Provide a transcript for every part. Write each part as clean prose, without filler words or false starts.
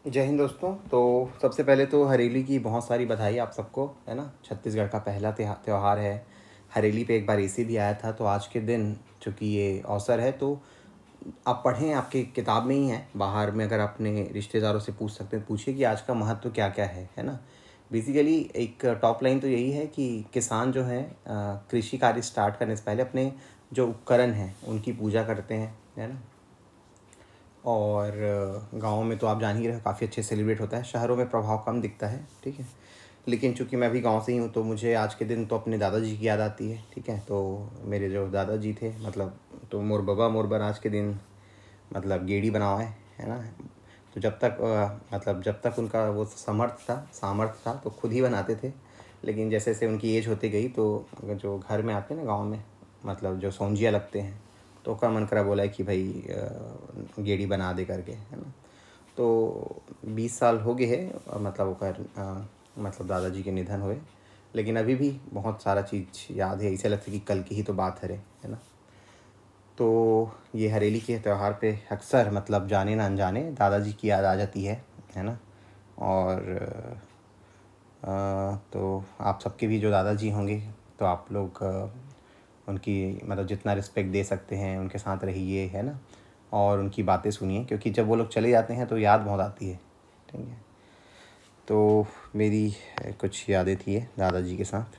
जय हिंद दोस्तों। तो सबसे पहले तो हरेली की बहुत सारी बधाई आप सबको, है ना। छत्तीसगढ़ का पहला त्यौहार है। हरेली पे एक बार ऐसे भी आया था, तो आज के दिन चूँकि ये अवसर है तो आप पढ़ें, आपकी किताब में ही है। बाहर में अगर अपने रिश्तेदारों से पूछ सकते हैं, पूछिए कि आज का महत्व क्या क्या है ना। बेसिकली एक टॉप लाइन तो यही है कि किसान जो है कृषि कार्य स्टार्ट करने से पहले अपने जो उपकरण हैं उनकी पूजा करते हैं, है ना। और गाँव में तो आप जान ही रहे हो, काफ़ी अच्छे सेलिब्रेट होता है। शहरों में प्रभाव कम दिखता है, ठीक है। लेकिन चूंकि मैं भी गांव से ही हूँ तो मुझे आज के दिन तो अपने दादाजी की याद आती है, ठीक है। तो मेरे जो दादाजी थे, मतलब तो मोर बाबा मोर बर आज के दिन मतलब गेड़ी बनाए, है ना। तो जब तक मतलब जब तक उनका वो सामर्थ्य था तो खुद ही बनाते थे। लेकिन जैसे जैसे उनकी एज होती गई तो जो घर में आते हैं ना गाँव में, मतलब जो सौंजिया लगते हैं, तो का मन करा बोला है कि भाई गेड़ी बना दे करके, है ना। तो 20 साल हो गए है, मतलब ओकर मतलब दादाजी के निधन हुए। लेकिन अभी भी बहुत सारा चीज़ याद है, ऐसे लगता है कि कल की ही तो बात है ना। तो ये हरेली के त्यौहार पे अक्सर मतलब जाने ना अनजाने दादाजी की याद आ जाती है ना। और तो आप सबके भी जो दादाजी होंगे तो आप लोग उनकी मतलब जितना रिस्पेक्ट दे सकते हैं उनके साथ रहिए, है ना। और उनकी बातें सुनिए, क्योंकि जब वो लोग चले जाते हैं तो याद बहुत आती है, ठीक है। तो मेरी कुछ यादें थी दादाजी के साथ।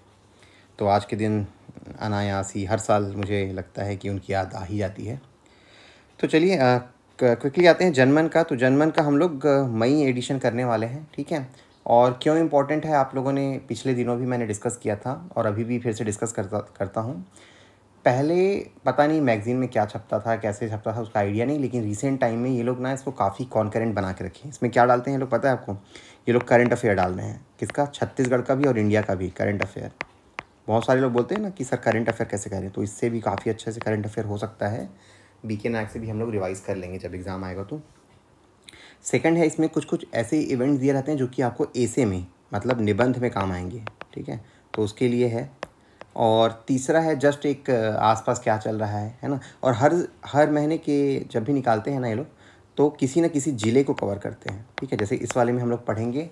तो आज के दिन अनायास ही हर साल मुझे लगता है कि उनकी याद आ ही जाती है। तो चलिए क्विकली आते हैं जनमन का। तो जनमन का हम लोग मई एडिशन करने वाले हैं, ठीक है। और क्यों इम्पोर्टेंट है आप लोगों ने पिछले दिनों भी मैंने डिस्कस किया था और अभी भी फिर से डिस्कस करता हूँ। पहले पता नहीं मैगज़ीन में क्या छपता था, कैसे छपता था, उसका आइडिया नहीं। लेकिन रिसेंट टाइम में ये लोग ना इसको काफ़ी कॉन्करेंट बना के रखे हैं। इसमें क्या डालते हैं ये लोग पता है आपको? ये लोग करंट अफेयर डाल रहे हैं। किसका? छत्तीसगढ़ का भी और इंडिया का भी करंट अफेयर। बहुत सारे लोग बोलते हैं ना कि सर करंट अफेयर कैसे करें, तो इससे भी काफ़ी अच्छे से करंट अफेयर हो सकता है। बीके नायक से भी हम लोग रिवाइज़ कर लेंगे जब एग्ज़ाम आएगा तो। सेकंड है, इसमें कुछ कुछ ऐसे इवेंट्स दिए रहते हैं जो कि आपको एसे में मतलब निबंध में काम आएंगे, ठीक है। तो उसके लिए है। और तीसरा है जस्ट एक आसपास क्या चल रहा है ना। और हर हर महीने के जब भी निकालते हैं ना ये लोग, तो किसी न किसी ज़िले को कवर करते हैं, ठीक है। जैसे इस वाले में हम लोग पढ़ेंगे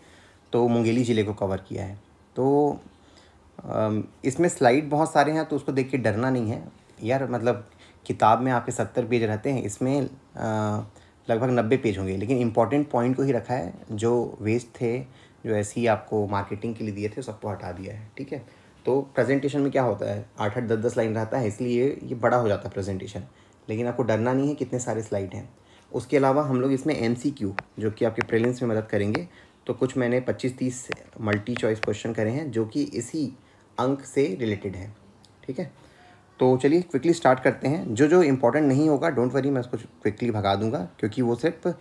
तो मुंगेली ज़िले को कवर किया है। तो इसमें स्लाइड बहुत सारे हैं तो उसको देख के डरना नहीं है यार। मतलब किताब में आपके 70 पेज रहते हैं, इसमें लगभग 90 पेज होंगे। लेकिन इंपॉर्टेंट पॉइंट को ही रखा है, जो वेस्ट थे, जो ऐसे ही आपको मार्केटिंग के लिए दिए थे, सबको हटा दिया है, ठीक है। तो प्रेजेंटेशन में क्या होता है, 8-8 10-10 लाइन रहता है, इसलिए ये बड़ा हो जाता है प्रेजेंटेशन। लेकिन आपको डरना नहीं है कितने सारे स्लाइड हैं। उसके अलावा हम लोग इसमें एमसीक्यू जो कि आपके प्रीलिम्स में मदद करेंगे। तो कुछ मैंने 25-30 मल्टी चॉइस क्वेश्चन करे हैं जो कि इसी अंक से रिलेटेड है, ठीक है। तो चलिए क्विकली स्टार्ट करते हैं। जो जो इम्पोर्टेंट नहीं होगा डोंट वरी, मैं उसको क्विकली भगा दूंगा, क्योंकि वो सिर्फ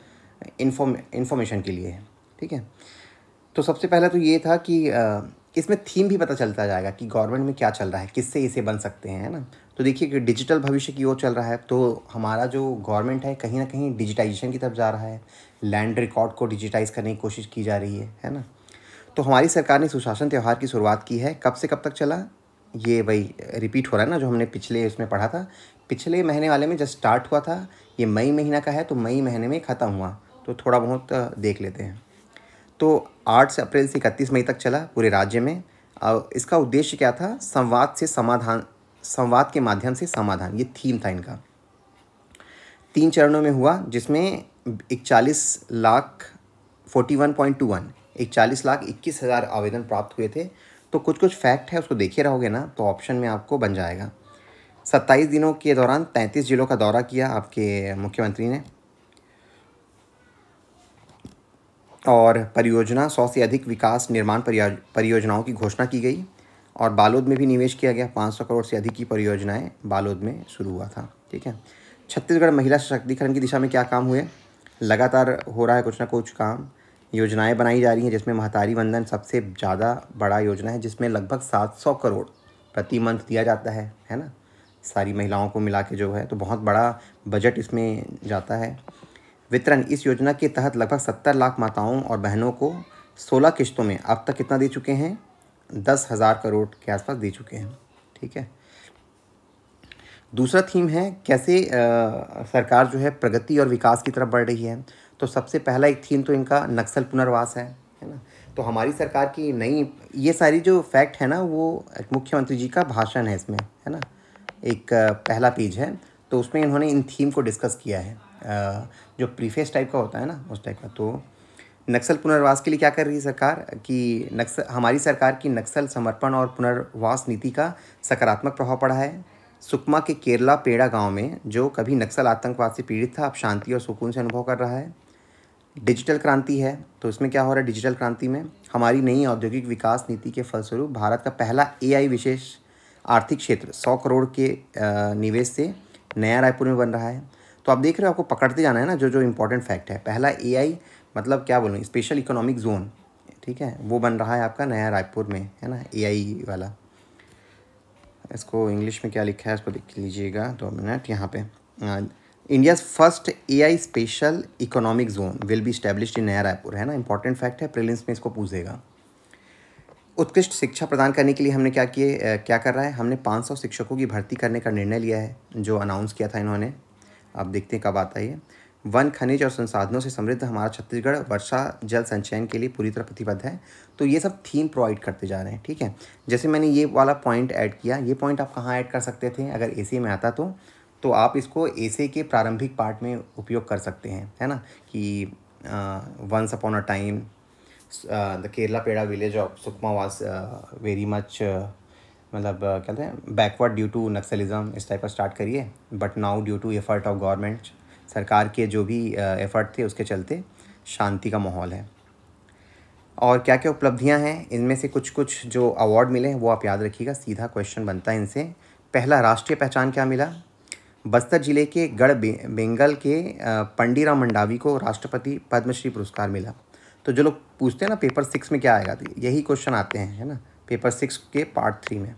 इन्फॉर्मेशन के लिए है, ठीक है। तो सबसे पहला तो ये था कि इसमें थीम भी पता चलता जाएगा कि गवर्नमेंट में क्या चल रहा है, किससे इसे बन सकते हैं, है ना। तो देखिए कि डिजिटल भविष्य की ओर चल रहा है, तो हमारा जो गवर्नमेंट है कहीं ना कहीं डिजिटाइजेशन की तरफ जा रहा है। लैंड रिकॉर्ड को डिजिटाइज करने की कोशिश की जा रही है ना। तो हमारी सरकार ने सुशासन त्यौहार की शुरुआत की है। कब से कब तक चला, ये वही रिपीट हो रहा है ना जो हमने पिछले इसमें पढ़ा था। पिछले महीने वाले में जब स्टार्ट हुआ था, ये मई महीना का है, तो मई महीने में ख़त्म हुआ। तो थोड़ा बहुत देख लेते हैं। तो 8 अप्रैल से 31 मई तक चला पूरे राज्य में। इसका उद्देश्य क्या था? संवाद के माध्यम से समाधान, ये थीम था इनका। 3 चरणों में हुआ, जिसमें 41,41,21,41,21,000 आवेदन प्राप्त हुए थे। तो कुछ कुछ फैक्ट है, उसको देखे रहोगे ना तो ऑप्शन में आपको बन जाएगा। 27 दिनों के दौरान 33 जिलों का दौरा किया आपके मुख्यमंत्री ने। और परियोजना 100 से अधिक विकास निर्माण परियोजनाओं की घोषणा की गई। और बालोद में भी निवेश किया गया। 500 करोड़ से अधिक की परियोजनाएं बालोद में शुरू हुआ था, ठीक है। छत्तीसगढ़ महिला सशक्तिकरण की दिशा में क्या काम हुए? लगातार हो रहा है कुछ ना कुछ काम। योजनाएं बनाई जा रही हैं, जिसमें महतारी वंदन सबसे ज़्यादा बड़ा योजना है, जिसमें लगभग 700 करोड़ प्रति मंथ दिया जाता है ना। सारी महिलाओं को मिला के जो है, तो बहुत बड़ा बजट इसमें जाता है। वितरण, इस योजना के तहत लगभग 70 लाख माताओं और बहनों को 16 किश्तों में अब तक कितना दे चुके हैं? 10,000 करोड़ के आसपास दे चुके हैं, ठीक है। दूसरा थीम है कैसे सरकार जो है प्रगति और विकास की तरफ बढ़ रही है। तो तो सबसे पहला एक थीम तो इनका नक्सल पुनर्वास है ना। तो हमारी सरकार की नई, ये सारी जो फैक्ट है ना वो मुख्यमंत्री जी का भाषण है इसमें, है ना। एक पहला पेज है, तो उसमें इन्होंने इन थीम को डिस्कस किया है, जो प्रीफेस टाइप का होता है ना उस टाइप का। तो नक्सल पुनर्वास के लिए क्या कर रही है सरकार कि हमारी सरकार की नक्सल समर्पण और पुनर्वास नीति का सकारात्मक प्रभाव पड़ा है। सुकमा के केरला पेड़ा गांव में जो कभी नक्सल आतंकवाद से पीड़ित था, अब शांति और सुकून से अनुभव कर रहा है। डिजिटल क्रांति है, तो इसमें क्या हो रहा है डिजिटल क्रांति में, हमारी नई औद्योगिक विकास नीति के फलस्वरूप भारत का पहला एआई विशेष आर्थिक क्षेत्र 100 करोड़ के निवेश से नया रायपुर में बन रहा है। तो आप देख रहे हो, आपको पकड़ते जाना है ना जो जो इम्पोर्टेंट फैक्ट है। पहला एआई मतलब क्या बोलूँ, स्पेशल इकोनॉमिक जोन, ठीक है, वो बन रहा है आपका नया रायपुर में, है ना, एआई वाला। इसको इंग्लिश में क्या लिखा है इसको देख लीजिएगा 2 मिनट। यहाँ पे India's first AI special economic zone will be established इन नया रायपुर, है ना, इंपॉर्टेंट फैक्ट है, प्रीलिम्स में इसको पूछेगा। उत्कृष्ट शिक्षा प्रदान करने के लिए हमने क्या कर रहा है, हमने 500 शिक्षकों की भर्ती करने का निर्णय लिया है, जो अनाउंस किया था इन्होंने। अब देखते हैं कब आता है ये। वन, खनिज और संसाधनों से समृद्ध हमारा छत्तीसगढ़ वर्षा जल संचयन के लिए पूरी तरह प्रतिबद्ध है। तो ये सब थीम प्रोवाइड करते जा रहे हैं, ठीक है। जैसे मैंने ये वाला पॉइंट ऐड किया, ये पॉइंट आप कहाँ ऐड कर सकते थे अगर एसीए में आता तो आप इसको एसीए के प्रारंभिक पार्ट में उपयोग कर सकते हैं, है ना, कि once upon a time the Kerala Peda village of Sukma was very much मतलब कहते हैं बैकवर्ड ड्यू टू नक्सलिज्म, इस टाइप का स्टार्ट करिए। But now due to effort of government, सरकार के जो भी एफर्ट थे उसके चलते शांति का माहौल है। और क्या क्या उपलब्धियां हैं, इनमें से कुछ जो अवार्ड मिले हैं वो आप याद रखिएगा, सीधा क्वेश्चन बनता है इनसे। पहला, राष्ट्रीय पहचान क्या मिला, बस्तर जिले के गढ़ बेंगल के पंडीराम मंडावी को राष्ट्रपति पद्मश्री पुरस्कार मिला। तो जो लोग पूछते हैं ना पेपर 6 में क्या आएगा, तो यही क्वेश्चन आते हैं, है ना, पेपर 6 के पार्ट 3 में।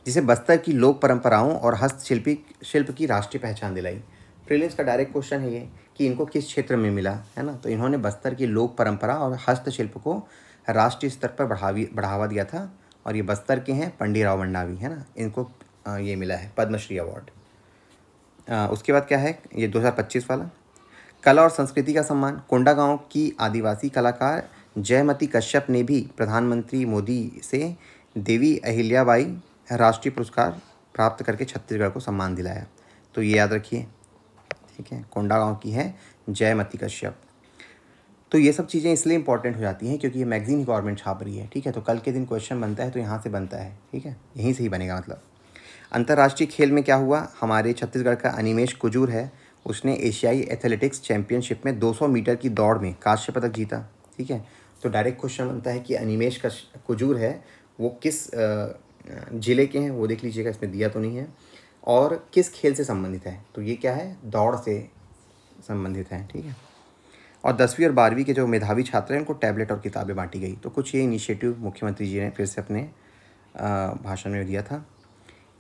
जिसे बस्तर की लोक परंपराओं और शिल्प की राष्ट्रीय पहचान दिलाई। प्रीलिम्स का डायरेक्ट क्वेश्चन है ये कि इनको किस क्षेत्र में मिला, है ना। तो इन्होंने बस्तर की लोक परंपरा और हस्तशिल्प को राष्ट्रीय स्तर पर बढ़ावा दिया था, और ये बस्तर के हैं पंडीराव मंडावी, है ना, इनको ये मिला है पद्मश्री अवार्ड। उसके बाद क्या है, ये 2025 वाला, कला और संस्कृति का सम्मान, कोंडागांव की आदिवासी कलाकार जयमती कश्यप ने भी प्रधानमंत्री मोदी से देवी अहिल्याबाई राष्ट्रीय पुरस्कार प्राप्त करके छत्तीसगढ़ को सम्मान दिलाया। तो ये याद रखिए, ठीक है, कोंडागांव की है जयमती कश्यप। तो ये सब चीज़ें इसलिए इंपॉर्टेंट हो जाती हैं क्योंकि ये मैगजीन ही गवर्नमेंट छाप रही है, ठीक है। तो कल के दिन क्वेश्चन बनता है तो यहाँ से बनता है, ठीक है, यहीं से ही बनेगा। मतलब अंतर्राष्ट्रीय खेल में क्या हुआ, हमारे छत्तीसगढ़ का अनिमेश कुजूर है, उसने एशियाई एथलेटिक्स चैंपियनशिप में 200 मीटर की दौड़ में कांस्य पदक जीता, ठीक है। तो डायरेक्ट क्वेश्चन बनता है कि अनिमेश कुजूर है वो किस जिले के हैं, वो देख लीजिएगा, इसमें दिया तो नहीं है, और किस खेल से संबंधित है, तो ये क्या है, दौड़ से संबंधित है, ठीक है। और 10वीं और 12वीं के जो मेधावी छात्र हैं उनको टैबलेट और किताबें बांटी गई। तो कुछ ये इनिशिएटिव मुख्यमंत्री जी ने फिर से अपने भाषण में दिया था।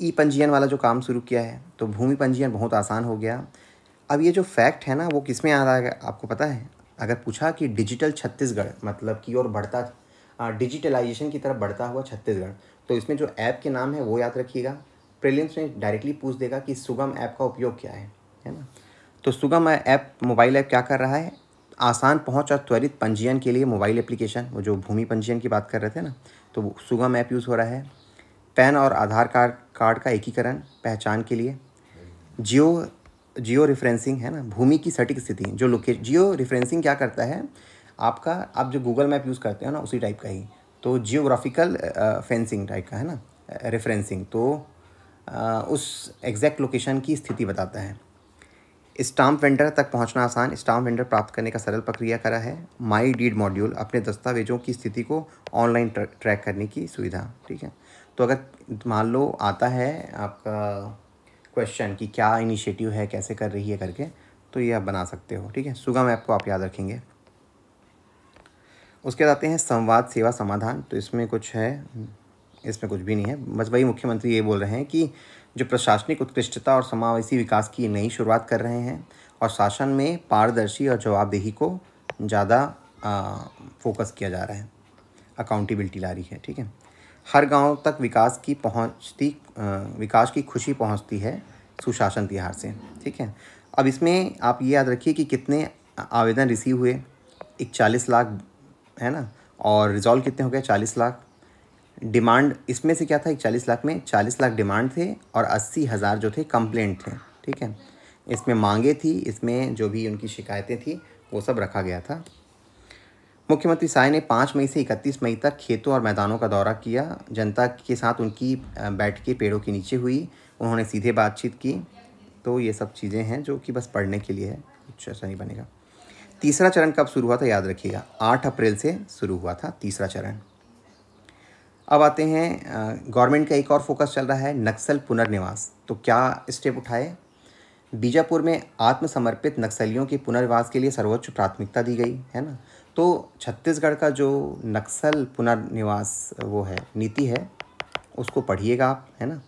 ई पंजीयन वाला जो काम शुरू किया है, तो भूमि पंजीयन बहुत आसान हो गया। अब ये जो फैक्ट है ना वो किस में आ रहा है आपको पता है, अगर पूछा कि डिजिटल छत्तीसगढ़ मतलब की ओर बढ़ता, डिजिटलाइजेशन की तरफ बढ़ता हुआ छत्तीसगढ़, तो इसमें जो ऐप के नाम है वो याद रखिएगा। प्रीलिम्स में डायरेक्टली पूछ देगा कि सुगम ऐप का उपयोग क्या है ना। तो सुगम ऐप मोबाइल ऐप क्या कर रहा है, आसान पहुंच और त्वरित पंजीयन के लिए मोबाइल एप्लीकेशन, वो जो भूमि पंजीयन की बात कर रहे थे ना, तो सुगम ऐप यूज़ हो रहा है। पैन और आधार कार्ड का एकीकरण पहचान के लिए। जियो रेफरेंसिंग, है ना, भूमि की सटीक स्थिति, जो जियो रेफरेंसिंग क्या करता है, आप जो गूगल मैप यूज़ करते हो ना उसी टाइप का ही, तो जियोग्राफिकल फेंसिंग टाइप का, है ना, रेफरेंसिंग, तो उस एग्जैक्ट लोकेशन की स्थिति बताता है। स्टाम्प वेंडर तक पहुंचना आसान, स्टाम्प वेंडर प्राप्त करने का सरल प्रक्रिया करा है। माई डीड मॉड्यूल, अपने दस्तावेजों की स्थिति को ऑनलाइन ट्रैक करने की सुविधा, ठीक है। तो अगर मान लो आता है आपका क्वेश्चन कि क्या इनिशिएटिव है, कैसे कर रही है करके, तो ये आप बना सकते हो, ठीक है। सुगम ऐप को आप याद रखेंगे। उसके बाद आते हैं संवाद सेवा समाधान, तो इसमें कुछ है, इसमें कुछ भी नहीं है, बस वही मुख्यमंत्री ये बोल रहे हैं कि जो प्रशासनिक उत्कृष्टता और समावेशी विकास की नई शुरुआत कर रहे हैं, और शासन में पारदर्शी और जवाबदेही को ज़्यादा फोकस किया जा रहा है, अकाउंटेबिलिटी ला रही है, ठीक है। हर गांव तक विकास की खुशी पहुंचती है सुशासन तिहार से, ठीक है। अब इसमें आप ये याद रखिए कि कितने आवेदन रिसीव हुए 41 लाख, है ना, और रिजॉल्व कितने हो गए 40 लाख। डिमांड इसमें से क्या था, 41 लाख में 40 लाख डिमांड थे और 80,000 जो थे कंप्लेंट थे, ठीक है। इसमें मांगे थी, इसमें जो भी उनकी शिकायतें थी वो सब रखा गया था। मुख्यमंत्री साय ने 5 मई से 31 मई तक खेतों और मैदानों का दौरा किया। जनता के साथ उनकी बैठकें पेड़ों के नीचे हुई, उन्होंने सीधे बातचीत की। तो ये सब चीज़ें हैं जो कि बस पढ़ने के लिए है, कुछ ऐसा नहीं बनेगा। तीसरा चरण कब शुरू हुआ था, याद रखिएगा 8 अप्रैल से शुरू हुआ था तीसरा चरण। अब आते हैं, गवर्नमेंट का एक और फोकस चल रहा है नक्सल पुनर्निवास। तो क्या स्टेप उठाए? बीजापुर में आत्मसमर्पित नक्सलियों के पुनर्वास के लिए सर्वोच्च प्राथमिकता दी गई, है ना। तो छत्तीसगढ़ का जो नक्सल पुनर्निवास वो है नीति है, उसको पढ़िएगा आप, है ना।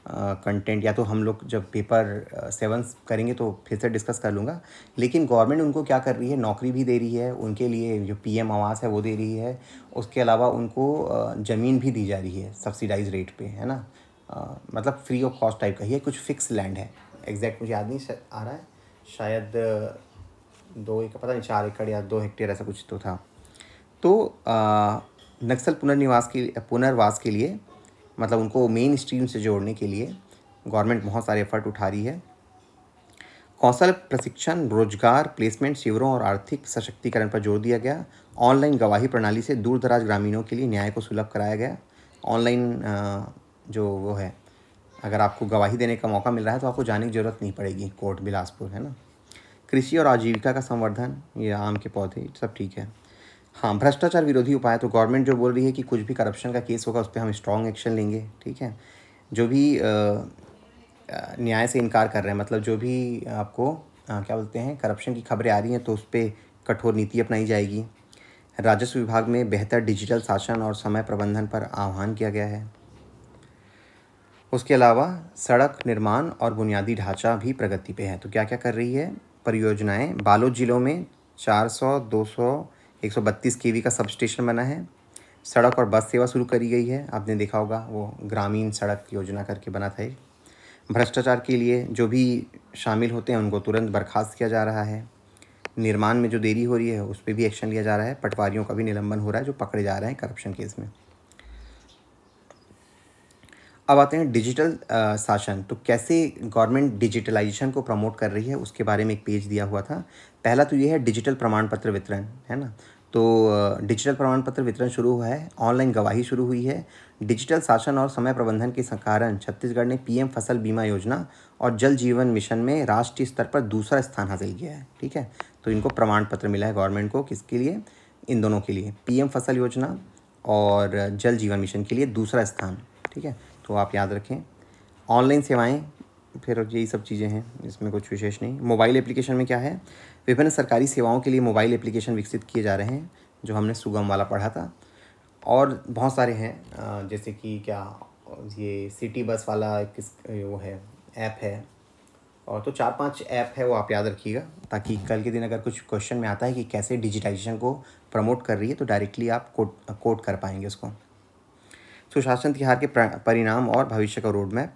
कंटेंट या तो हम लोग जब पेपर 7 करेंगे तो फिर से डिस्कस कर लूँगा। लेकिन गवर्नमेंट उनको क्या कर रही है, नौकरी भी दे रही है, उनके लिए जो पीएम आवास है वो दे रही है, उसके अलावा उनको ज़मीन भी दी जा रही है सब्सिडाइज रेट पे, है ना। मतलब फ्री ऑफ कॉस्ट टाइप का ही है, कुछ फिक्स लैंड है, एग्जैक्ट मुझे याद नहीं आ रहा है, शायद 2 एकड़, पता नहीं 4 एकड़ या 2 हेक्टेयर ऐसा कुछ तो था। तो नक्सल पुनर्वास के लिए मतलब उनको मेन स्ट्रीम से जोड़ने के लिए गवर्नमेंट बहुत सारे एफर्ट उठा रही है। कौशल प्रशिक्षण, रोजगार, प्लेसमेंट शिविरों और आर्थिक सशक्तिकरण पर जोर दिया गया। ऑनलाइन गवाही प्रणाली से दूर दराज ग्रामीणों के लिए न्याय को सुलभ कराया गया। ऑनलाइन जो वो है, अगर आपको गवाही देने का मौका मिल रहा है तो आपको जाने की ज़रूरत नहीं पड़ेगी कोर्ट बिलासपुर, है ना। कृषि और आजीविका का संवर्धन, ये आम के पौधे सब ठीक है। हाँ, भ्रष्टाचार विरोधी उपाय, तो गवर्नमेंट जो बोल रही है कि कुछ भी करप्शन का केस होगा उस पर हम स्ट्रॉन्ग एक्शन लेंगे, ठीक है। जो भी न्याय से इनकार कर रहे हैं, मतलब जो भी आपको क्या बोलते हैं करप्शन की खबरें आ रही हैं तो उस पर कठोर नीति अपनाई जाएगी। राजस्व विभाग में बेहतर डिजिटल शासन और समय प्रबंधन पर आह्वान किया गया है। उसके अलावा सड़क निर्माण और बुनियादी ढांचा भी प्रगति पे है। तो क्या क्या कर रही है परियोजनाएं? बालोद जिलों में 400, 200, 132 केवी का सब स्टेशन बना है। सड़क और बस सेवा शुरू करी गई है, आपने देखा होगा वो ग्रामीण सड़क योजना करके बना था। भ्रष्टाचार के लिए जो भी शामिल होते हैं उनको तुरंत बर्खास्त किया जा रहा है। निर्माण में जो देरी हो रही है उस पर भी एक्शन लिया जा रहा है। पटवारियों का भी निलंबन हो रहा है जो पकड़े जा रहे हैं करप्शन केस में। अब आते हैं डिजिटल शासन। तो कैसे गवर्नमेंट डिजिटलाइजेशन को प्रमोट कर रही है उसके बारे में एक पेज दिया हुआ था। पहला तो ये है डिजिटल प्रमाण पत्र वितरण, है ना। तो डिजिटल प्रमाण पत्र वितरण शुरू हुआ है, ऑनलाइन गवाही शुरू हुई है। डिजिटल शासन और समय प्रबंधन के कारण छत्तीसगढ़ ने पीएम फसल बीमा योजना और जल जीवन मिशन में राष्ट्रीय स्तर पर दूसरा स्थान हासिल किया है, ठीक है। तो इनको प्रमाण पत्र मिला है गवर्नमेंट को, किसके लिए? इन दोनों के लिए, पीएम फसल योजना और जल जीवन मिशन के लिए दूसरा स्थान, ठीक है। तो आप याद रखें। ऑनलाइन सेवाएं, फिर यही सब चीज़ें हैं, इसमें कुछ विशेष नहीं। मोबाइल एप्लीकेशन में क्या है? विभिन्न सरकारी सेवाओं के लिए मोबाइल एप्लीकेशन विकसित किए जा रहे हैं, जो हमने सुगम वाला पढ़ा था। और बहुत सारे हैं, जैसे कि क्या ये सिटी बस वाला वो है, ऐप है, और तो 4-5 ऐप है, वो आप याद रखिएगा, ताकि कल के दिन अगर कुछ क्वेश्चन में आता है कि कैसे डिजिटाइजेशन को प्रमोट कर रही है तो डायरेक्टली आप कोट कर पाएंगे उसको। सुशासन तिहार के परिणाम और भविष्य का रोड मैप।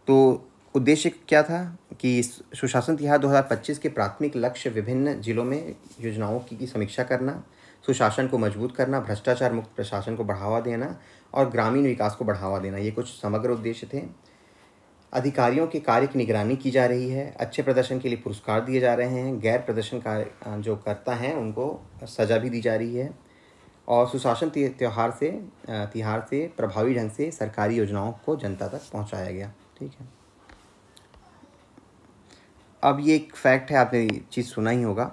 तो उद्देश्य क्या था कि सुशासन तिहार 2025 के प्राथमिक लक्ष्य विभिन्न जिलों में योजनाओं की समीक्षा करना, सुशासन को मजबूत करना, भ्रष्टाचार मुक्त प्रशासन को बढ़ावा देना और ग्रामीण विकास को बढ़ावा देना, ये कुछ समग्र उद्देश्य थे। अधिकारियों के कार्य की निगरानी की जा रही है, अच्छे प्रदर्शन के लिए पुरस्कार दिए जा रहे हैं, गैर प्रदर्शन का जो करता है उनको सज़ा भी दी जा रही है। और सुशासन तिहार से प्रभावी ढंग से सरकारी योजनाओं को जनता तक पहुंचाया गया, ठीक है। अब ये एक फैक्ट है, आपने चीज़ सुना ही होगा,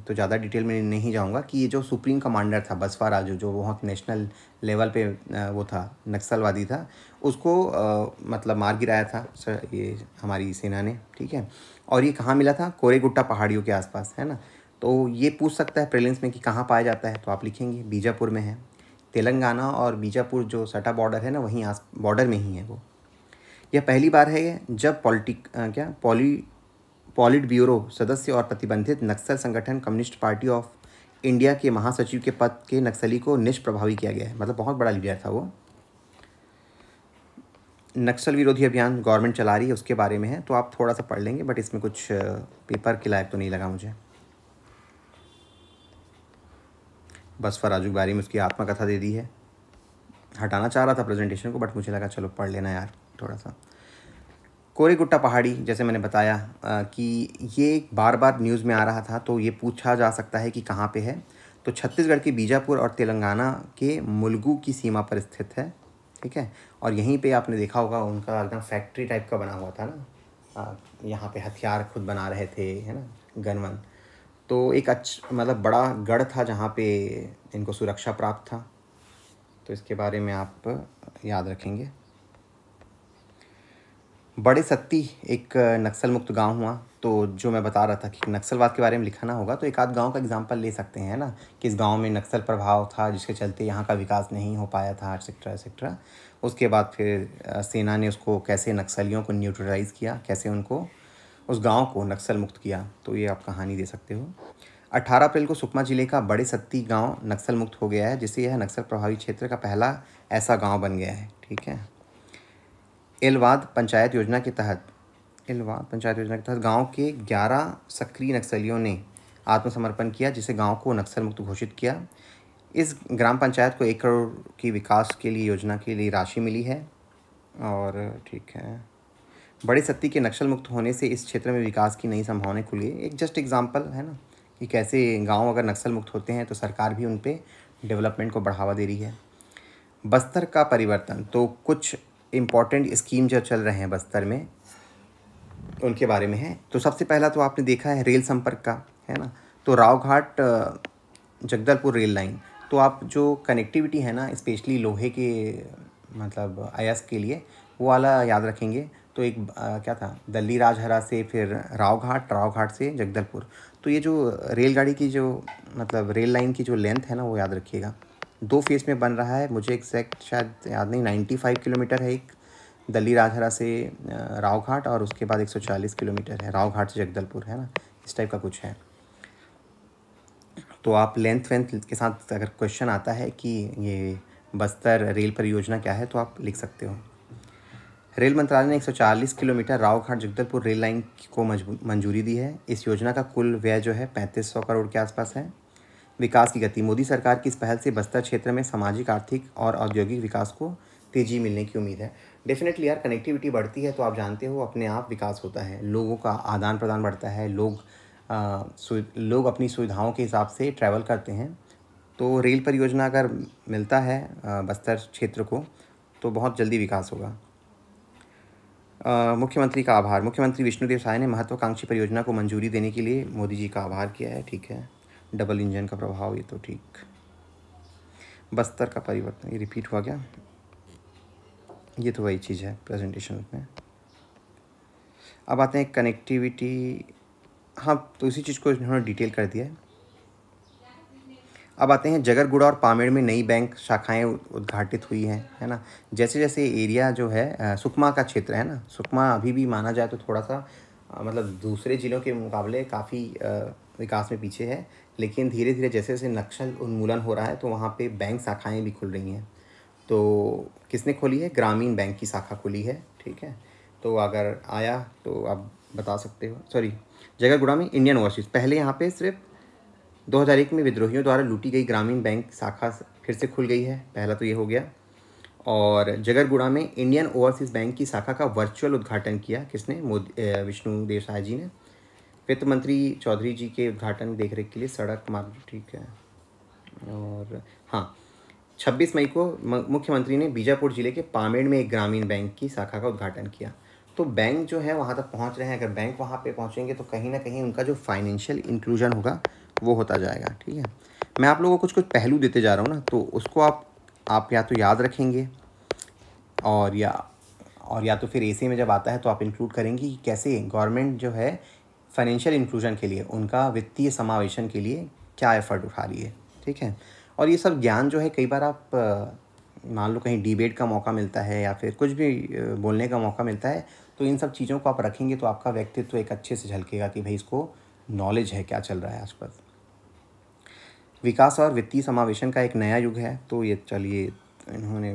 तो ज़्यादा डिटेल में नहीं जाऊंगा, कि ये जो सुप्रीम कमांडर था बसवा राजू, जो बहुत नेशनल लेवल पे वो था, नक्सलवादी था, उसको मतलब मार गिराया था ये हमारी सेना ने, ठीक है। और ये कहाँ मिला था? कोरेगुट्टा पहाड़ियों के आसपास, है ना। तो ये पूछ सकता है प्रीलिम्स में कि कहाँ पाया जाता है, तो आप लिखेंगे बीजापुर में है। तेलंगाना और बीजापुर जो सटा बॉर्डर है ना, वहीं बॉर्डर में ही है वो। यह पहली बार है जब पॉलिट ब्यूरो सदस्य और प्रतिबंधित नक्सल संगठन कम्युनिस्ट पार्टी ऑफ इंडिया के महासचिव के पद के नक्सली को निष्प्रभावी किया गया है। मतलब बहुत बड़ा लीडर था वो। नक्सल विरोधी अभियान गवर्नमेंट चला रही है, उसके बारे में है, तो आप थोड़ा सा पढ़ लेंगे, बट इसमें कुछ पेपर के लायक तो नहीं लगा मुझे। बसपा राजू के बारे में उसकी आत्मकथा दे दी है। हटाना चाह रहा था प्रेजेंटेशन को, बट मुझे लगा चलो पढ़ लेना यार थोड़ा सा। कोरेगुट्टा पहाड़ी, जैसे मैंने बताया कि ये बार बार न्यूज़ में आ रहा था, तो ये पूछा जा सकता है कि कहाँ पे है। तो छत्तीसगढ़ के बीजापुर और तेलंगाना के मुलुगु की सीमा पर स्थित है, ठीक है। और यहीं पे आपने देखा होगा उनका एकदम फैक्ट्री टाइप का बना हुआ था ना, यहाँ पे हथियार खुद बना रहे थे, है ना, गन वन। तो एक मतलब बड़ा गढ़ था जहाँ पे इनको सुरक्षा प्राप्त था। तो इसके बारे में आप याद रखेंगे। बड़े सत्ती एक नक्सल मुक्त गांव हुआ। तो जो मैं बता रहा था कि नक्सलवाद के बारे में लिखाना होगा, तो एक आध गांव का एग्जांपल ले सकते हैं ना, कि इस गांव में नक्सल प्रभाव था जिसके चलते यहाँ का विकास नहीं हो पाया था, एक्सेट्रा एक्सेट्रा। उसके बाद फिर सेना ने उसको कैसे नक्सलियों को न्यूट्रलाइज़ किया, कैसे उनको उस गाँव को नक्सल मुक्त किया। तो ये आप कहानी दे सकते हो। 18 अप्रैल को सुकमा जिले का बड़े सत्ती गांव नक्सल मुक्त हो गया है, जिससे यह नक्सल प्रभावित क्षेत्र का पहला ऐसा गांव बन गया है, ठीक है। एलवाद पंचायत योजना के तहत गांव के 11 सक्रिय नक्सलियों ने आत्मसमर्पण किया, जिसे गांव को नक्सल मुक्त घोषित किया। इस ग्राम पंचायत को 1 करोड़ की विकास के लिए योजना के लिए राशि मिली है। और ठीक है, बड़े सत्ती के नक्सल मुक्त होने से इस क्षेत्र में विकास की नई संभावनाएं खुल गई। एक जस्ट एग्जांपल है ना, कि कैसे गांव अगर नक्सल मुक्त होते हैं तो सरकार भी उन पे डेवलपमेंट को बढ़ावा दे रही है। बस्तर का परिवर्तन, तो कुछ इम्पॉर्टेंट स्कीम जो चल रहे हैं बस्तर में उनके बारे में है। तो सबसे पहला तो आपने देखा है रेल संपर्क का, है ना। तो रावघाट जगदलपुर रेल लाइन, तो आप जो कनेक्टिविटी है ना, स्पेशली लोहे के मतलब अयस्क के लिए, वो वाला याद रखेंगे। तो एक क्या था, दल्ली राजहरा से फिर रावघाट से जगदलपुर। तो ये जो रेलगाड़ी की जो मतलब रेल लाइन की जो लेंथ है ना, वो याद रखिएगा। 2 फेस में बन रहा है, मुझे एग्जैक्ट शायद याद नहीं, 95 किलोमीटर है एक दल्ली राजहरा से रावघाट, और उसके बाद 140 किलोमीटर है रावघाट से जगदलपुर, है ना, इस टाइप का कुछ है। तो आप लेंथ वेंथ के साथ अगर क्वेश्चन आता है कि ये बस्तर रेल परियोजना क्या है, तो आप लिख सकते हो। रेल मंत्रालय ने 140 kilometre Raoghat Jagdalpur rail line को मंजूरी दी है। इस योजना का कुल व्यय जो है 3500 करोड़ के आसपास है। विकास की गति, मोदी सरकार की इस पहल से बस्तर क्षेत्र में सामाजिक, आर्थिक और औद्योगिक विकास को तेजी मिलने की उम्मीद है। डेफिनेटली यार, कनेक्टिविटी बढ़ती है तो आप जानते हो अपने आप विकास होता है, लोगों का आदान प्रदान बढ़ता है, लोग अपनी सुविधाओं के हिसाब से ट्रैवल करते हैं। तो रेल परियोजना अगर मिलता है बस्तर क्षेत्र को, तो बहुत जल्दी विकास होगा। मुख्यमंत्री का आभार, मुख्यमंत्री विष्णुदेव साय ने महत्वाकांक्षी परियोजना को मंजूरी देने के लिए मोदी जी का आभार किया है, ठीक है। डबल इंजन का प्रभाव, ये तो ठीक। बस्तर का परिवर्तन, ये रिपीट हुआ क्या, ये तो वही चीज़ है प्रेजेंटेशन में। अब आते हैं कनेक्टिविटी, हाँ तो इसी चीज़ को इन्होंने डिटेल कर दिया है। अब आते हैं जगरगुड़ा और पामेड़ में नई बैंक शाखाएं उद्घाटित हुई हैं, है ना। जैसे जैसे एरिया जो है सुकमा का क्षेत्र है ना, सुकमा अभी भी माना जाए तो थोड़ा सा मतलब दूसरे ज़िलों के मुकाबले काफ़ी विकास में पीछे है, लेकिन धीरे धीरे जैसे जैसे नक्सल उन्मूलन हो रहा है तो वहाँ पे बैंक शाखाएँ भी खुल रही हैं। तो किसने खोली है, ग्रामीण बैंक की शाखा खुली है, ठीक है। तो अगर आया तो आप बता सकते हो। सॉरी, जगरगुड़ा में इंडियन ओवरसीज़, पहले यहाँ पे सिर्फ 2001 में विद्रोहियों द्वारा लूटी गई ग्रामीण बैंक शाखा फिर से खुल गई है, पहला तो ये हो गया। और जगरगुड़ा में इंडियन ओवरसीज़ बैंक की शाखा का वर्चुअल उद्घाटन किया किसने, विष्णुदेव साय जी ने। वित्त मंत्री चौधरी जी के उद्घाटन देख रेख के लिए सड़क मार्ग, ठीक है। और हाँ, 26 मई को मुख्यमंत्री ने बीजापुर जिले के पामेड़ में एक ग्रामीण बैंक की शाखा का उद्घाटन किया। तो बैंक जो है वहाँ तक पहुँच रहे हैं, अगर बैंक वहाँ पे पहुँचेंगे तो कहीं ना कहीं उनका जो फाइनेंशियल इंक्लूजन होगा वो होता जाएगा, ठीक है। मैं आप लोगों को कुछ कुछ पहलू देते जा रहा हूँ ना, तो उसको आप या तो याद रखेंगे और या तो फिर एसे में जब आता है तो आप इंक्लूड करेंगे कि कैसे गवर्नमेंट जो है फाइनेंशियल इंक्लूजन के लिए, उनका वित्तीय समावेशन के लिए क्या एफर्ट उठा रही है, ठीक है। और ये सब ज्ञान जो है कई बार आप मान लो कहीं डिबेट का मौका मिलता है या फिर कुछ भी बोलने का मौका मिलता है, तो इन सब चीज़ों को आप रखेंगे तो आपका व्यक्तित्व एक अच्छे से झलकेगा कि भाई इसको नॉलेज है क्या चल रहा है आसपास। विकास और वित्तीय समावेशन का एक नया युग है, तो ये चलिए इन्होंने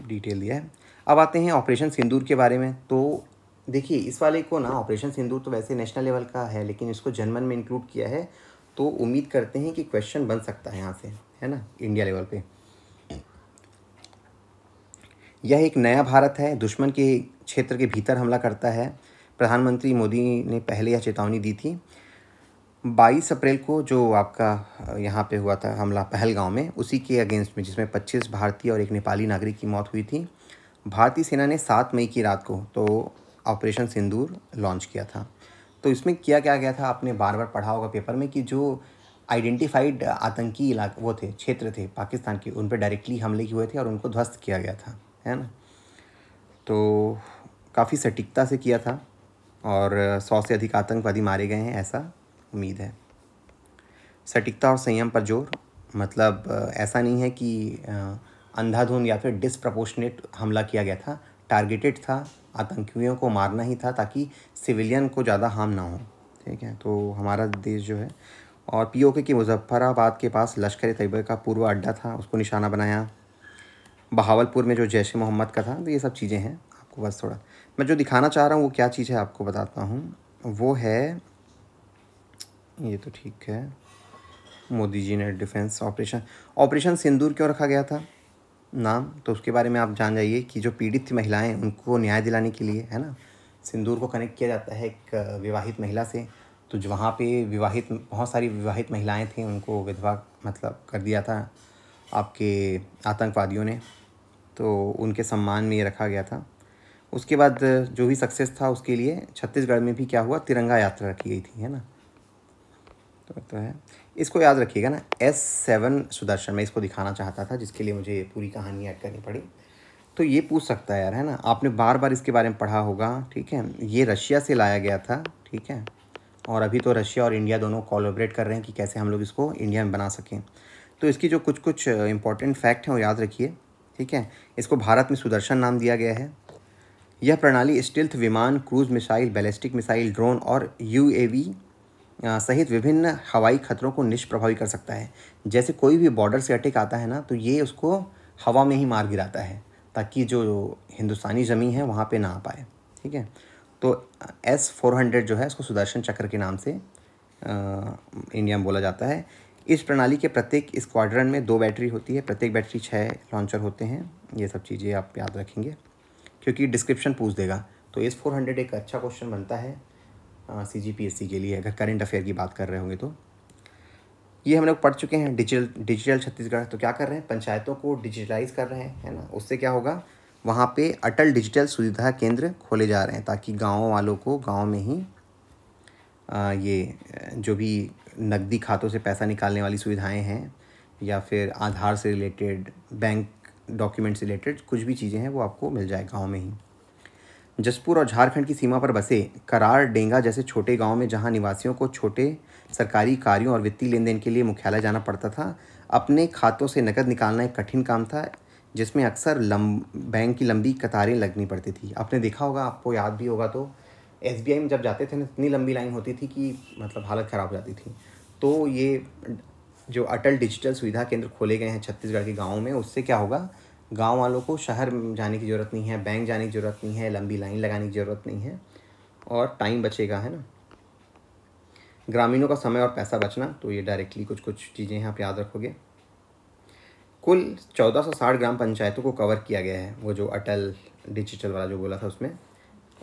डिटेल दिया है। अब आते हैं ऑपरेशन सिंदूर के बारे में। तो देखिए इस वाले को ना, ऑपरेशन सिंदूर तो वैसे नेशनल लेवल का है, लेकिन इसको जनमन में इंक्लूड किया है। तो उम्मीद करते हैं कि क्वेश्चन बन सकता है यहाँ से, है ना, इंडिया लेवल पे। यह एक नया भारत है, दुश्मन के क्षेत्र के भीतर हमला करता है। प्रधानमंत्री मोदी ने पहले यह चेतावनी दी थी 22 अप्रैल को, जो आपका यहाँ पे हुआ था हमला पहलगांव में, उसी के अगेंस्ट में, जिसमें 25 भारतीय और एक नेपाली नागरिक की मौत हुई थी। भारतीय सेना ने 7 मई की रात को तो ऑपरेशन सिंदूर लॉन्च किया था। तो इसमें किया क्या गया था, आपने बार बार पढ़ा होगा पेपर में, कि जो आइडेंटिफाइड आतंकी इलाके वो थे, क्षेत्र थे पाकिस्तान के, उन पर डायरेक्टली हमले हुए थे और उनको ध्वस्त किया गया था, है ना। तो काफ़ी सटीकता से किया था और 100 से अधिक आतंकवादी मारे गए हैं, ऐसा उम्मीद है। सटीकता और संयम पर जोर, मतलब ऐसा नहीं है कि अंधाधुंध या फिर डिसप्रपोर्शनेट हमला किया गया था, टारगेटेड था, आतंकियों को मारना ही था ताकि सिविलियन को ज़्यादा हार्म ना हो, ठीक है। तो हमारा देश जो है, और पीओके की मुजफ्फराबाद के पास लश्कर तैयबा का पूर्व अड्डा था, उसको निशाना बनाया। बहावलपुर में जो जैश ए मोहम्मद का था। तो ये सब चीज़ें हैं, आपको बस थोड़ा मैं जो दिखाना चाह रहा हूँ वो क्या चीज़ है आपको बताता हूँ। वो है, ये तो ठीक है, मोदी जी ने डिफेंस ऑपरेशन सिंदूर क्यों रखा गया था नाम, तो उसके बारे में आप जान जाइए कि जो पीड़ित थी महिलाएं, उनको न्याय दिलाने के लिए, है ना। सिंदूर को कनेक्ट किया जाता है एक विवाहित महिला से, तो जो वहाँ पे विवाहित बहुत सारी विवाहित महिलाएं थीं, उनको विधवा मतलब कर दिया था आपके आतंकवादियों ने, तो उनके सम्मान में ये रखा गया था। उसके बाद जो भी सक्सेस था उसके लिए छत्तीसगढ़ में भी क्या हुआ, तिरंगा यात्रा रखी गई थी, है ना। तो है, इसको याद रखिएगा ना, S7 सुदर्शन, मैं इसको दिखाना चाहता था, जिसके लिए मुझे पूरी कहानी ऐड करनी पड़ी। तो ये पूछ सकता है यार, है ना, आपने बार बार इसके बारे में पढ़ा होगा, ठीक है। ये रशिया से लाया गया था, ठीक है, और अभी तो रशिया और इंडिया दोनों कोलैबोरेट कर रहे हैं कि कैसे हम लोग इसको इंडिया में बना सकें। तो इसकी जो कुछ कुछ इंपॉर्टेंट फैक्ट हैं वो याद रखिए, ठीक है। इसको भारत में सुदर्शन नाम दिया गया है। यह प्रणाली स्टील्थ विमान, cruise missile, ballistic missile, drone और UAV सहित विभिन्न हवाई खतरों को निष्प्रभावी कर सकता है। जैसे कोई भी बॉर्डर से अटैक आता है ना, तो ये उसको हवा में ही मार गिराता है, ताकि जो हिंदुस्तानी ज़मीन है वहाँ पे ना आ पाए, ठीक है। तो S-400 जो है, इसको सुदर्शन चक्र के नाम से इंडिया में बोला जाता है। इस प्रणाली के प्रत्येक स्क्वाड्रन में 2 बैटरी होती है, प्रत्येक बैटरी 6 लॉन्चर होते हैं। ये सब चीज़ें आप याद रखेंगे, क्योंकि डिस्क्रिप्शन पूछ देगा। तो S-400 एक अच्छा क्वेश्चन बनता है CGPSC के लिए, अगर करंट अफेयर की बात कर रहे होंगे तो। ये हम लोग पढ़ चुके हैं, डिजिटल छत्तीसगढ़। तो क्या कर रहे हैं, पंचायतों को डिजिटलाइज कर रहे हैं, है ना। उससे क्या होगा, वहाँ पे अटल डिजिटल सुविधा केंद्र खोले जा रहे हैं, ताकि गाँव वालों को गाँव में ही ये जो भी नकदी खातों से पैसा निकालने वाली सुविधाएं हैं, या फिर आधार से रिलेटेड, बैंक डॉक्यूमेंट से रिलेटेड कुछ भी चीज़ें हैं, वो आपको मिल जाए गाँव में ही। जसपुर और झारखंड की सीमा पर बसे करार, डेंगा जैसे छोटे गांव में, जहां निवासियों को छोटे सरकारी कार्यों और वित्तीय लेन देन के लिए मुख्यालय जाना पड़ता था, अपने खातों से नकद निकालना एक कठिन काम था, जिसमें अक्सर बैंक की लंबी कतारें लगनी पड़ती थी। आपने देखा होगा, आपको याद भी होगा, तो SBI में जब जाते थे ना, इतनी लंबी लाइन होती थी कि मतलब हालत ख़राब हो जाती थी। तो ये जो अटल डिजिटल सुविधा केंद्र खोले गए हैं छत्तीसगढ़ के गाँव में, उससे क्या होगा, गांव वालों को शहर जाने की ज़रूरत नहीं है, बैंक जाने की ज़रूरत नहीं है, लंबी लाइन लगाने की ज़रूरत नहीं है, और टाइम बचेगा, है ना। ग्रामीणों का समय और पैसा बचना, तो ये डायरेक्टली कुछ कुछ चीज़ें हैं, आप याद रखोगे। कुल 1460 ग्राम पंचायतों को कवर किया गया है, वो जो अटल डिजिटल वाला जो बोला था उसमें।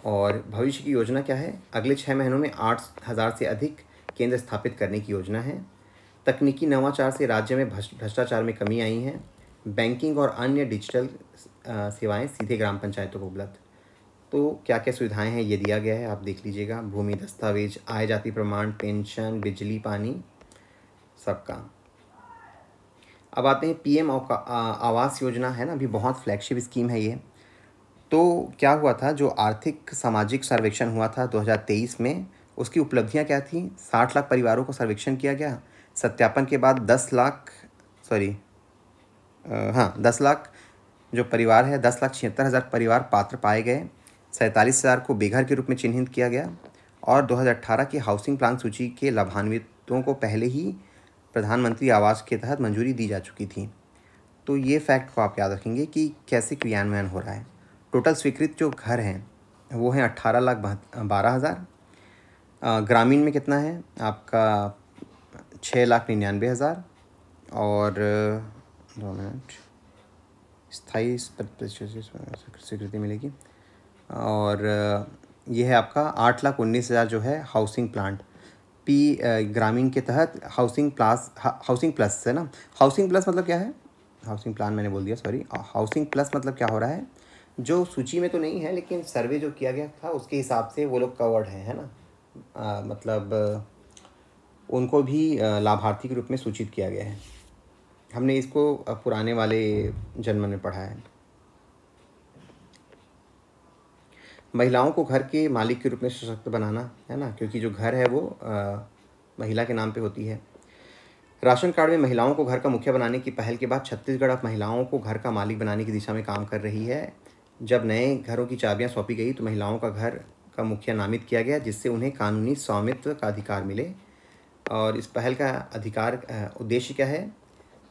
और भविष्य की योजना क्या है, अगले 6 महीनों में 8000 से अधिक केंद्र स्थापित करने की योजना है। तकनीकी नवाचार से राज्य में भ्रष्टाचार में कमी आई है। बैंकिंग और अन्य डिजिटल सेवाएं सीधे ग्राम पंचायतों को उपलब्ध। तो क्या क्या सुविधाएं हैं ये दिया गया है, आप देख लीजिएगा। भूमि दस्तावेज, आय जाति प्रमाण, पेंशन, बिजली पानी, सबका। अब आते हैं PM आवास योजना, है ना, अभी बहुत फ्लैगशिप स्कीम है ये। तो क्या हुआ था, जो आर्थिक सामाजिक सर्वेक्षण हुआ था 2023 में, उसकी उपलब्धियां क्या थी। 60 लाख परिवारों को सर्वेक्षण किया गया। सत्यापन के बाद 10 लाख जो परिवार है, 10,76,000 परिवार पात्र पाए गए। 47,000 को बेघर के रूप में चिन्हित किया गया। और 2018 की हाउसिंग प्लान सूची के लाभान्वितों को पहले ही प्रधानमंत्री आवास के तहत मंजूरी दी जा चुकी थी। तो ये फैक्ट को आप याद रखेंगे कि कैसे क्रियान्वयन हो रहा है। टोटल स्वीकृत जो घर हैं वो हैं 18,12,000। ग्रामीण में कितना है आपका, 6,99,000 और 2 मिनट स्थायी स्वीकृति मिलेगी। और ये है आपका 8,19,000 जो है हाउसिंग प्लांट ग्रामीण के तहत हाउसिंग प्लस है ना। हाउसिंग प्लस मतलब क्या है, हाउसिंग प्लान मैंने बोल दिया, सॉरी। हाउसिंग प्लस मतलब क्या हो रहा है, जो सूची में तो नहीं है लेकिन सर्वे जो किया गया था उसके हिसाब से वो लोग कवर्ड हैं, है ना। मतलब उनको भी लाभार्थी के रूप में सूचित किया गया है। हमने इसको पुराने वाले जनमन में पढ़ा है। महिलाओं को घर के मालिक के रूप में सशक्त बनाना, है ना, क्योंकि जो घर है वो महिला के नाम पे होती है। राशन कार्ड में महिलाओं को घर का मुखिया बनाने की पहल के बाद छत्तीसगढ़ अब महिलाओं को घर का मालिक बनाने की दिशा में काम कर रही है। जब नए घरों की चाबियां सौंपी गई तो महिलाओं का घर का मुखिया नामित किया गया, जिससे उन्हें कानूनी स्वामित्व का अधिकार मिले। और इस पहल का उद्देश्य क्या है,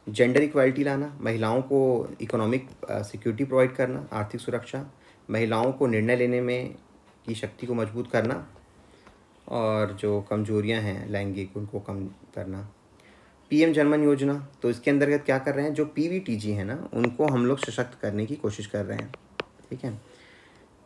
जेंडर इक्वालिटी लाना, महिलाओं को इकोनॉमिक सिक्योरिटी प्रोवाइड करना, आर्थिक सुरक्षा, महिलाओं को निर्णय लेने में की शक्ति को मजबूत करना, और जो कमजोरियां हैं लैंगिक उनको कम करना। पीएम जनमन योजना, तो इसके अंतर्गत क्या कर रहे हैं, जो पीवीटीजी है ना उनको हम लोग सशक्त करने की कोशिश कर रहे हैं, ठीक है।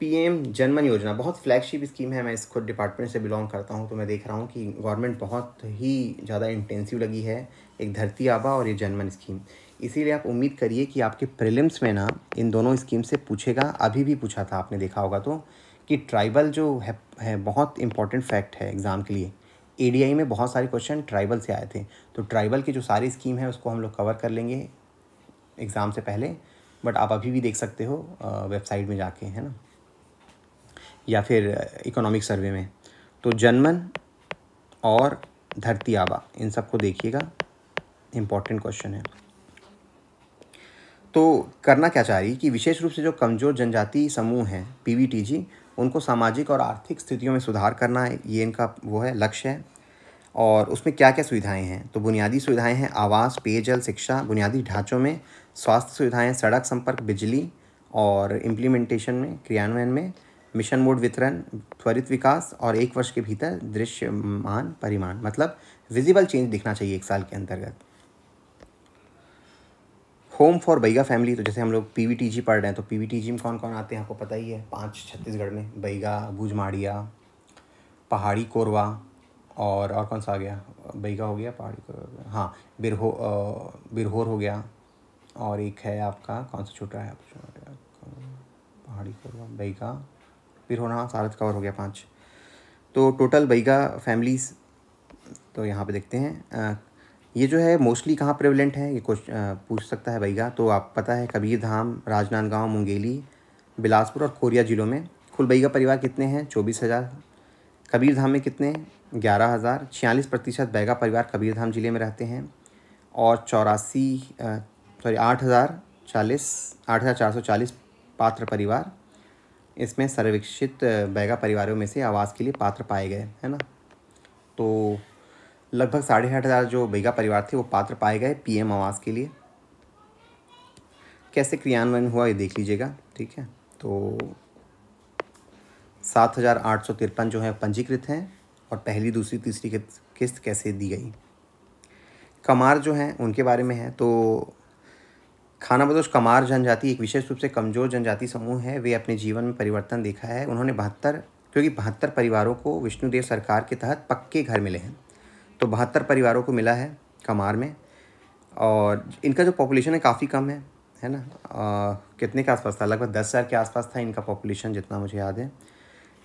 पीएम जनमन योजना बहुत फ्लैगशिप स्कीम है। मैं इस खुद डिपार्टमेंट से बिलोंग करता हूँ तो मैं देख रहा हूँ कि गवर्नमेंट बहुत ही ज़्यादा इंटेंसिव लगी है, एक धरती आबा और ये जनमन स्कीम। इसीलिए आप उम्मीद करिए कि आपके प्रीलिम्स में ना इन दोनों स्कीम से पूछेगा। अभी भी पूछा था, आपने देखा होगा तो, कि ट्राइबल जो है बहुत इंपॉर्टेंट फैक्ट है एग्ज़ाम के लिए। एडीआई में बहुत सारे क्वेश्चन ट्राइबल से आए थे, तो ट्राइबल की जो सारी स्कीम है उसको हम लोग कवर कर लेंगे एग्ज़ाम से पहले। बट आप अभी भी देख सकते हो वेबसाइट में जाके, है ना, या फिर इकोनॉमिक सर्वे में। तो जनमन और धरती आबा इन सबको देखिएगा, इम्पॉर्टेंट क्वेश्चन है। तो करना क्या चाह रही कि विशेष रूप से जो कमज़ोर जनजाति समूह हैं पीवीटीजी, उनको सामाजिक और आर्थिक स्थितियों में सुधार करना, ये इनका वो है लक्ष्य है। और उसमें क्या क्या सुविधाएं हैं, तो बुनियादी सुविधाएं हैं आवास, पेयजल, शिक्षा, बुनियादी ढांचों में स्वास्थ्य सुविधाएं, सड़क संपर्क, बिजली, और इम्प्लीमेंटेशन में, क्रियान्वयन में, मिशन मोड वितरण, त्वरित विकास, और 1 वर्ष के भीतर दृश्यमान परिमाण, मतलब विजिबल चेंज दिखना चाहिए 1 साल के अंतर्गत। होम फॉर बैगा फैमिली, तो जैसे हम लोग पीवीटीजी पढ़ रहे हैं तो पीवीटीजी में कौन कौन आते हैं आपको पता ही है, 5 छत्तीसगढ़ में, बैगा, बूझमाड़िया, पहाड़ी कोरवा, और कौन सा आ गया, बैगा हो गया, पहाड़ी कोरवा हो गया, हाँ, बिरहोर हो गया, और एक है आपका कौन सा छूट रहा है, पहाड़ी कोरवा, बैगा, बिरहोर, हाँ, सारा कवर हो गया 5। तो टोटल बैगा फैमिलीज़, तो यहाँ पे देखते हैं ये जो है मोस्टली कहाँ प्रेवलेंट है, ये पूछ सकता है बैगा। तो आप पता है कबीरधाम, राजनांदगांव, मुंगेली, बिलासपुर और कोरिया जिलों में। कुल बैगा परिवार कितने हैं, 24,000। कबीरधाम में कितने, 11,000। 46% बैगा परिवार कबीरधाम जिले में रहते हैं, और 8,440 पात्र परिवार इसमें सर्वेक्षित बैगा परिवारों में से आवास के लिए पात्र पाए गए, है ना। तो लगभग 8,500 जो बैगा परिवार थे वो पात्र पाए गए पीएम आवास के लिए। कैसे क्रियान्वयन हुआ ये देख लीजिएगा, ठीक है। तो 7,853 जो है पंजीकृत हैं, और पहली, दूसरी, तीसरी किस्त कैसे दी गई। कमार जो हैं उनके बारे में है, तो खानाबदोश कमार जनजाति एक विशेष रूप से कमज़ोर जनजाति समूह है। वे अपने जीवन में परिवर्तन देखा है। उन्होंने 72 परिवारों को विष्णुदेव सरकार के तहत पक्के घर मिले हैं, तो 72 परिवारों को मिला है कमार में। और इनका जो पॉपुलेशन है काफ़ी कम है ना। कितने के आसपास था, लगभग 10,000 के आसपास था इनका पॉपुलेशन, जितना मुझे याद है।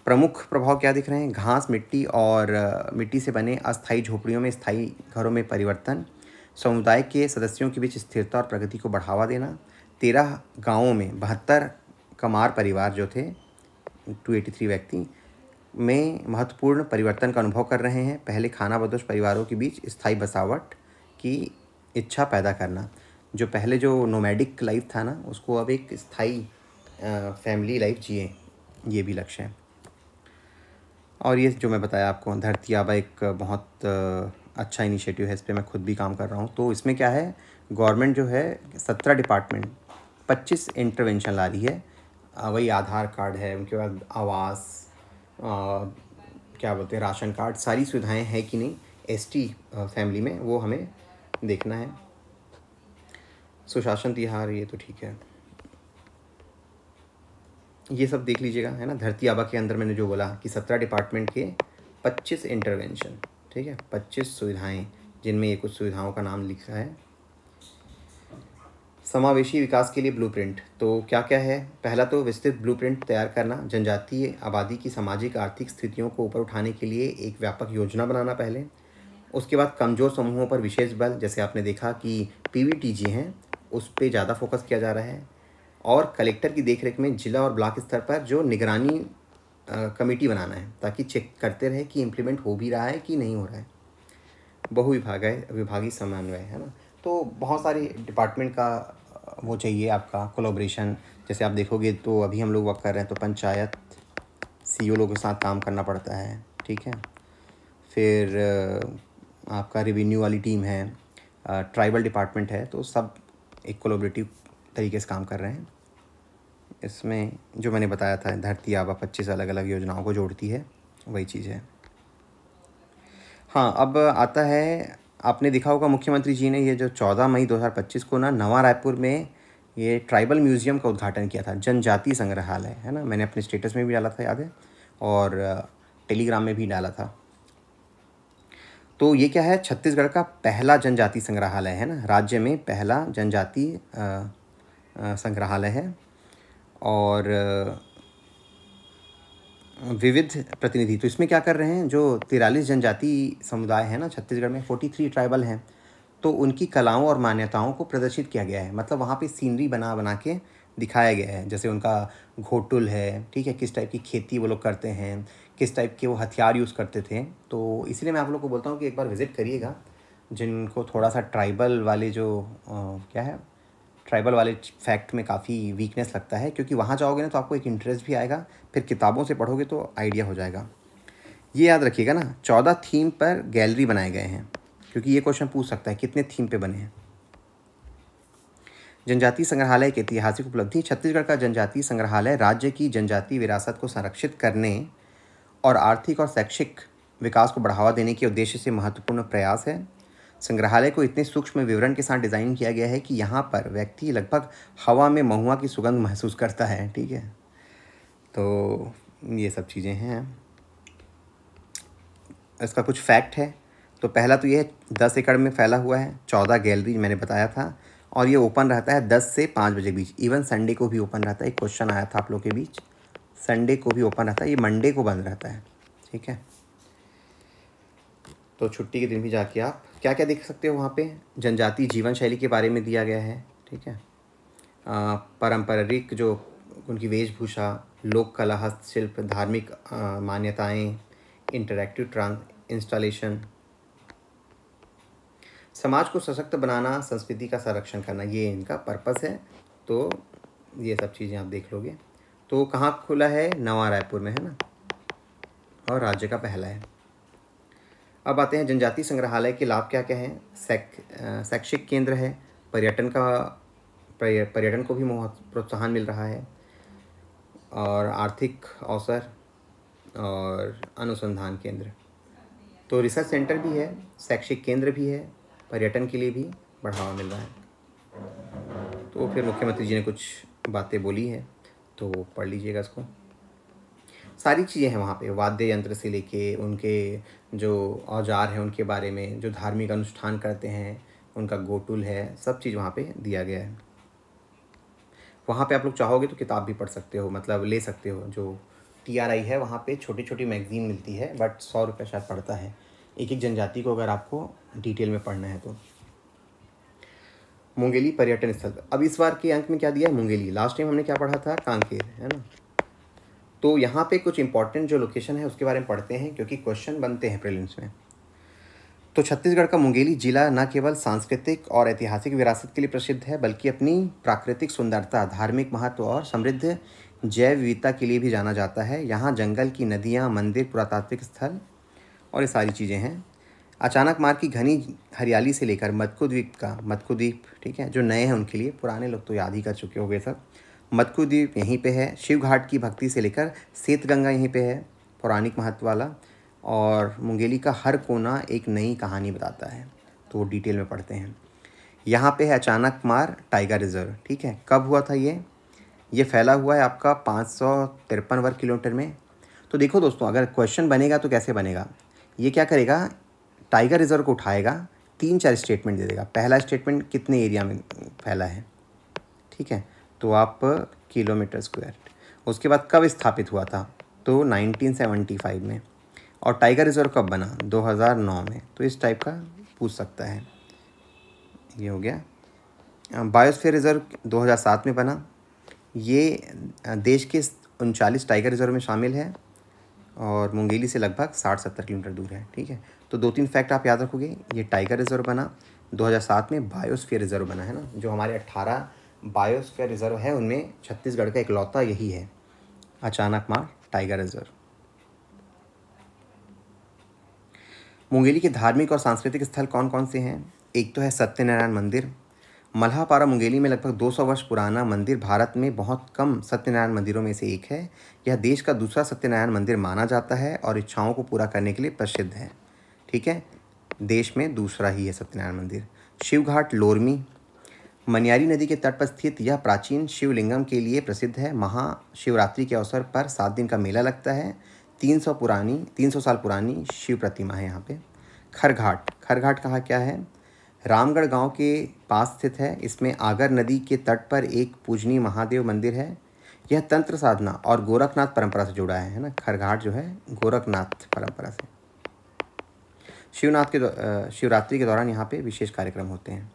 प्रमुख प्रभाव क्या दिख रहे हैं, घास, मिट्टी और मिट्टी से बने अस्थायी झोपड़ियों में स्थायी घरों में परिवर्तन, समुदाय के सदस्यों के बीच स्थिरता और प्रगति को बढ़ावा देना। 13 गाँवों में 72 कमार परिवार जो थे, 283 व्यक्ति में महत्वपूर्ण परिवर्तन का अनुभव कर रहे हैं। पहले खानाबदोश परिवारों के बीच स्थायी बसावट की इच्छा पैदा करना, जो पहले जो नोमैडिक लाइफ था ना उसको अब एक स्थायी फैमिली लाइफ जिए, ये भी लक्ष्य है। और ये जो मैं बताया आपको धरती आबा एक बहुत अच्छा इनिशिएटिव है, इस पर मैं खुद भी काम कर रहा हूँ। तो इसमें क्या है, गवर्नमेंट जो है 17 डिपार्टमेंट 25 इंटरवेंशन ला रही है। वही आधार कार्ड है, उनके बाद आवास, क्या बोलते हैं, राशन कार्ड, सारी सुविधाएं हैं कि नहीं एसटी फैमिली में, वो हमें देखना है। सुशासन तिहार ये तो ठीक है, ये सब देख लीजिएगा, है ना। धरती आबा के अंदर मैंने जो बोला कि 17 डिपार्टमेंट के 25 इंटरवेंशन, ठीक है, 25 सुविधाएं, जिनमें ये कुछ सुविधाओं का नाम लिखा है। समावेशी विकास के लिए ब्लूप्रिंट तो क्या क्या है। पहला तो विस्तृत ब्लूप्रिंट तैयार करना, जनजातीय आबादी की सामाजिक आर्थिक स्थितियों को ऊपर उठाने के लिए एक व्यापक योजना बनाना पहले। उसके बाद कमज़ोर समूहों पर विशेष बल, जैसे आपने देखा कि पीवीटीजी हैं उस पर ज़्यादा फोकस किया जा रहा है। और कलेक्टर की देखरेख में जिला और ब्लॉक स्तर पर जो निगरानी कमेटी बनाना है, ताकि चेक करते रहे कि इम्प्लीमेंट हो भी रहा है कि नहीं हो रहा है। विभागीय समन्वय, है ना। तो बहुत सारे डिपार्टमेंट का वो चाहिए आपका कोलैबोरेशन। जैसे आप देखोगे तो अभी हम लोग वर्क कर रहे हैं तो पंचायत सीईओ लोगों के साथ काम करना पड़ता है, ठीक है। फिर आपका रेवेन्यू वाली टीम है, ट्राइबल डिपार्टमेंट है, तो सब एक कोलैबोरेटिव तरीके से काम कर रहे हैं। इसमें जो मैंने बताया था धरती आबा 25 अलग अलग योजनाओं को जोड़ती है, वही चीज़ है। हाँ, अब आता है, आपने देखा होगा मुख्यमंत्री जी ने ये जो 14 मई 2025 को ना नवा रायपुर में ये ट्राइबल म्यूज़ियम का उद्घाटन किया था, जनजातीय संग्रहालय, है ना। मैंने अपने स्टेटस में भी डाला था, याद है, और टेलीग्राम में भी डाला था। तो ये क्या है, छत्तीसगढ़ का पहला जनजातीय संग्रहालय है ना, राज्य में पहला जनजातीय संग्रहालय है। और विविध प्रतिनिधि, तो इसमें क्या कर रहे हैं, जो 43 जनजातीय समुदाय हैं ना छत्तीसगढ़ में, 43 ट्राइबल हैं, तो उनकी कलाओं और मान्यताओं को प्रदर्शित किया गया है। मतलब वहाँ पे सीनरी बना बना के दिखाया गया है, जैसे उनका घोटुल है, ठीक है, किस टाइप की खेती वो लोग करते हैं, किस टाइप के वो हथियार यूज़ करते थे। तो इसलिए मैं आप लोग को बोलता हूँ कि एक बार विज़िट करिएगा, जिनको थोड़ा सा ट्राइबल वाले जो क्या है, ट्राइबल वाले फैक्ट में काफ़ी वीकनेस लगता है, क्योंकि वहाँ जाओगे ना तो आपको एक इंटरेस्ट भी आएगा, फिर किताबों से पढ़ोगे तो आइडिया हो जाएगा। ये याद रखिएगा ना, 14 थीम पर गैलरी बनाए गए हैं, क्योंकि ये क्वेश्चन पूछ सकता है कितने थीम पे बने हैं। जनजातीय संग्रहालय की ऐतिहासिक उपलब्धि, छत्तीसगढ़ का जनजातीय संग्रहालय राज्य की जनजातीय विरासत को संरक्षित करने और आर्थिक और शैक्षिक विकास को बढ़ावा देने के उद्देश्य से महत्वपूर्ण प्रयास है। संग्रहालय को इतने सूक्ष्म विवरण के साथ डिज़ाइन किया गया है कि यहाँ पर व्यक्ति लगभग हवा में महुआ की सुगंध महसूस करता है, ठीक है। तो ये सब चीज़ें हैं। इसका कुछ फैक्ट है, तो पहला तो ये है 10 एकड़ में फैला हुआ है, 14 गैलरी मैंने बताया था, और ये ओपन रहता है 10 से 5 बजे बीच। इवन संडे को भी ओपन रहता है, एक क्वेश्चन आया था आप लोग के बीच, संडे को भी ओपन रहता है, ये मंडे को बंद रहता है, ठीक है। तो छुट्टी के दिन भी जाके आप क्या क्या देख सकते हो वहाँ पे, जनजातीय जीवन शैली के बारे में दिया गया है, ठीक है। पारंपरिक जो उनकी वेशभूषा, लोक कला, हस्तशिल्प, धार्मिक मान्यताएं, इंटरैक्टिव इंस्टॉलेशन, समाज को सशक्त बनाना, संस्कृति का संरक्षण करना, ये इनका पर्पस है। तो ये सब चीज़ें आप देख लोगे। तो कहाँ खुला है, नवा रायपुर में, है ना, और राज्य का पहला है। अब आते हैं जनजातीय संग्रहालय के लाभ क्या क्या हैं। शैक्षिक केंद्र है, पर्यटन को भी प्रोत्साहन मिल रहा है, और आर्थिक अवसर और अनुसंधान केंद्र। तो रिसर्च सेंटर भी है, शैक्षिक केंद्र भी है, पर्यटन के लिए भी बढ़ावा मिल रहा है। तो फिर मुख्यमंत्री जी ने कुछ बातें बोली हैं, तो पढ़ लीजिएगा इसको। सारी चीज़ें हैं वहाँ पे, वाद्य यंत्र से लेके उनके जो औजार हैं उनके बारे में, जो धार्मिक अनुष्ठान करते हैं उनका गोटुल है, सब चीज़ वहाँ पे दिया गया है। वहाँ पे आप लोग चाहोगे तो किताब भी पढ़ सकते हो, मतलब ले सकते हो। जो TRI है वहाँ पे छोटी छोटी मैगज़ीन मिलती है, बट 100 रुपये शायद पड़ता है एक एक जनजाति को, अगर आपको डिटेल में पढ़ना है तो। मुंगेली पर्यटन स्थल, अब इस बार के अंक में क्या दिया है, मुंगेली। लास्ट टाइम हमने क्या पढ़ा था, कांकेर, है ना। तो यहाँ पे कुछ इंपॉर्टेंट जो लोकेशन है उसके बारे में पढ़ते हैं, क्योंकि क्वेश्चन बनते हैं प्रीलिम्स में। तो छत्तीसगढ़ का मुंगेली जिला न केवल सांस्कृतिक और ऐतिहासिक विरासत के लिए प्रसिद्ध है, बल्कि अपनी प्राकृतिक सुंदरता, धार्मिक महत्व और समृद्ध जैव विविधता के लिए भी जाना जाता है। यहाँ जंगल की नदियाँ, मंदिर, पुरातात्विक स्थल और ये सारी चीज़ें हैं। अचानक मार्ग की घनी हरियाली से लेकर मत्कु द्वीप, ठीक है, जो नए हैं उनके लिए, पुराने लोग तो याद ही कर चुके होंगे सब। मत्कु द्वीप यहीं पे है। शिव घाट की भक्ति से लेकर श्वेत गंगा यहीं पे है, पौराणिक महत्व वाला। और मुंगेली का हर कोना एक नई कहानी बताता है। तो डिटेल में पढ़ते हैं। यहाँ पे है अचानक मार टाइगर रिजर्व, ठीक है। कब हुआ था ये फैला हुआ है आपका 553 वर्ग किलोमीटर में। तो देखो दोस्तों, अगर क्वेश्चन बनेगा तो कैसे बनेगा, ये क्या करेगा, टाइगर रिजर्व को उठाएगा, 3-4 स्टेटमेंट दे देगा। पहला स्टेटमेंट कितने एरिया में फैला है, ठीक है, तो आप किलोमीटर स्क्वायर। उसके बाद कब स्थापित हुआ था, तो 1975 में। और टाइगर रिजर्व कब बना, 2009 में। तो इस टाइप का पूछ सकता है। ये हो गया। बायोस्फीयर रिजर्व 2007 में बना। ये देश के 39 टाइगर रिजर्व में शामिल है और मुंगेली से लगभग 60-70 किलोमीटर दूर है, ठीक है। तो 2-3 फैक्ट आप याद रखोगे। ये टाइगर रिजर्व बना 2007 में, बायोस्फीयर रिजर्व बना है ना, जो हमारे 18 बायोस्फीयर रिजर्व है उनमें छत्तीसगढ़ का इकलौता यही है, अचानक मार टाइगर रिजर्व। मुंगेली के धार्मिक और सांस्कृतिक स्थल कौन कौन से हैं, एक तो है सत्यनारायण मंदिर। मल्हापारा मुंगेली में लगभग 200 वर्ष पुराना मंदिर भारत में बहुत कम सत्यनारायण मंदिरों में से एक है। यह देश का दूसरा सत्यनारायण मंदिर माना जाता है और इच्छाओं को पूरा करने के लिए प्रसिद्ध है, ठीक है। देश में दूसरा ही है सत्यनारायण मंदिर। शिवघाट लोरमी, मनियारी नदी के तट पर स्थित यह प्राचीन शिवलिंगम के लिए प्रसिद्ध है। महाशिवरात्रि के अवसर पर 7 दिन का मेला लगता है। 300 साल पुरानी शिव प्रतिमा है यहाँ पे। खरघाट कहाँ क्या है, रामगढ़ गांव के पास स्थित है। इसमें आगर नदी के तट पर एक पूजनीय महादेव मंदिर है। यह तंत्र साधना और गोरखनाथ परंपरा से जुड़ा है ना। खरघाट जो है गोरखनाथ परंपरा से। शिवरात्रि के दौरान यहाँ पे विशेष कार्यक्रम होते हैं।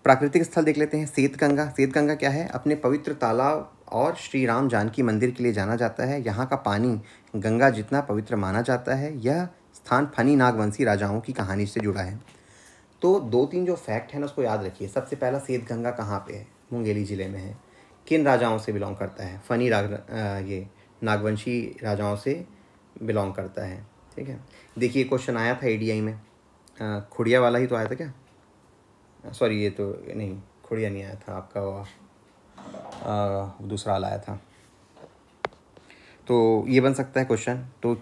प्राकृतिक स्थल देख लेते हैं। सेतगंगा क्या है, अपने पवित्र तालाब और श्री राम जानकी मंदिर के लिए जाना जाता है। यहाँ का पानी गंगा जितना पवित्र माना जाता है। यह स्थान फनी नागवंशी राजाओं की कहानी से जुड़ा है। तो 2-3 जो फैक्ट है ना उसको याद रखिए। सबसे पहला, सेतगंगा कहाँ पे है, मुंगेली ज़िले में है। किन राजाओं से बिलोंग करता है, ये नागवंशी राजाओं से बिलोंग करता है, ठीक है। देखिए क्वेश्चन आया था एडीआई में, खुड़िया वाला ही तो आया था क्या, सॉरी ये तो नहीं, खुड़िया नहीं आया था आपका, दूसरा वाला आया था। तो ये बन सकता है क्वेश्चन। तो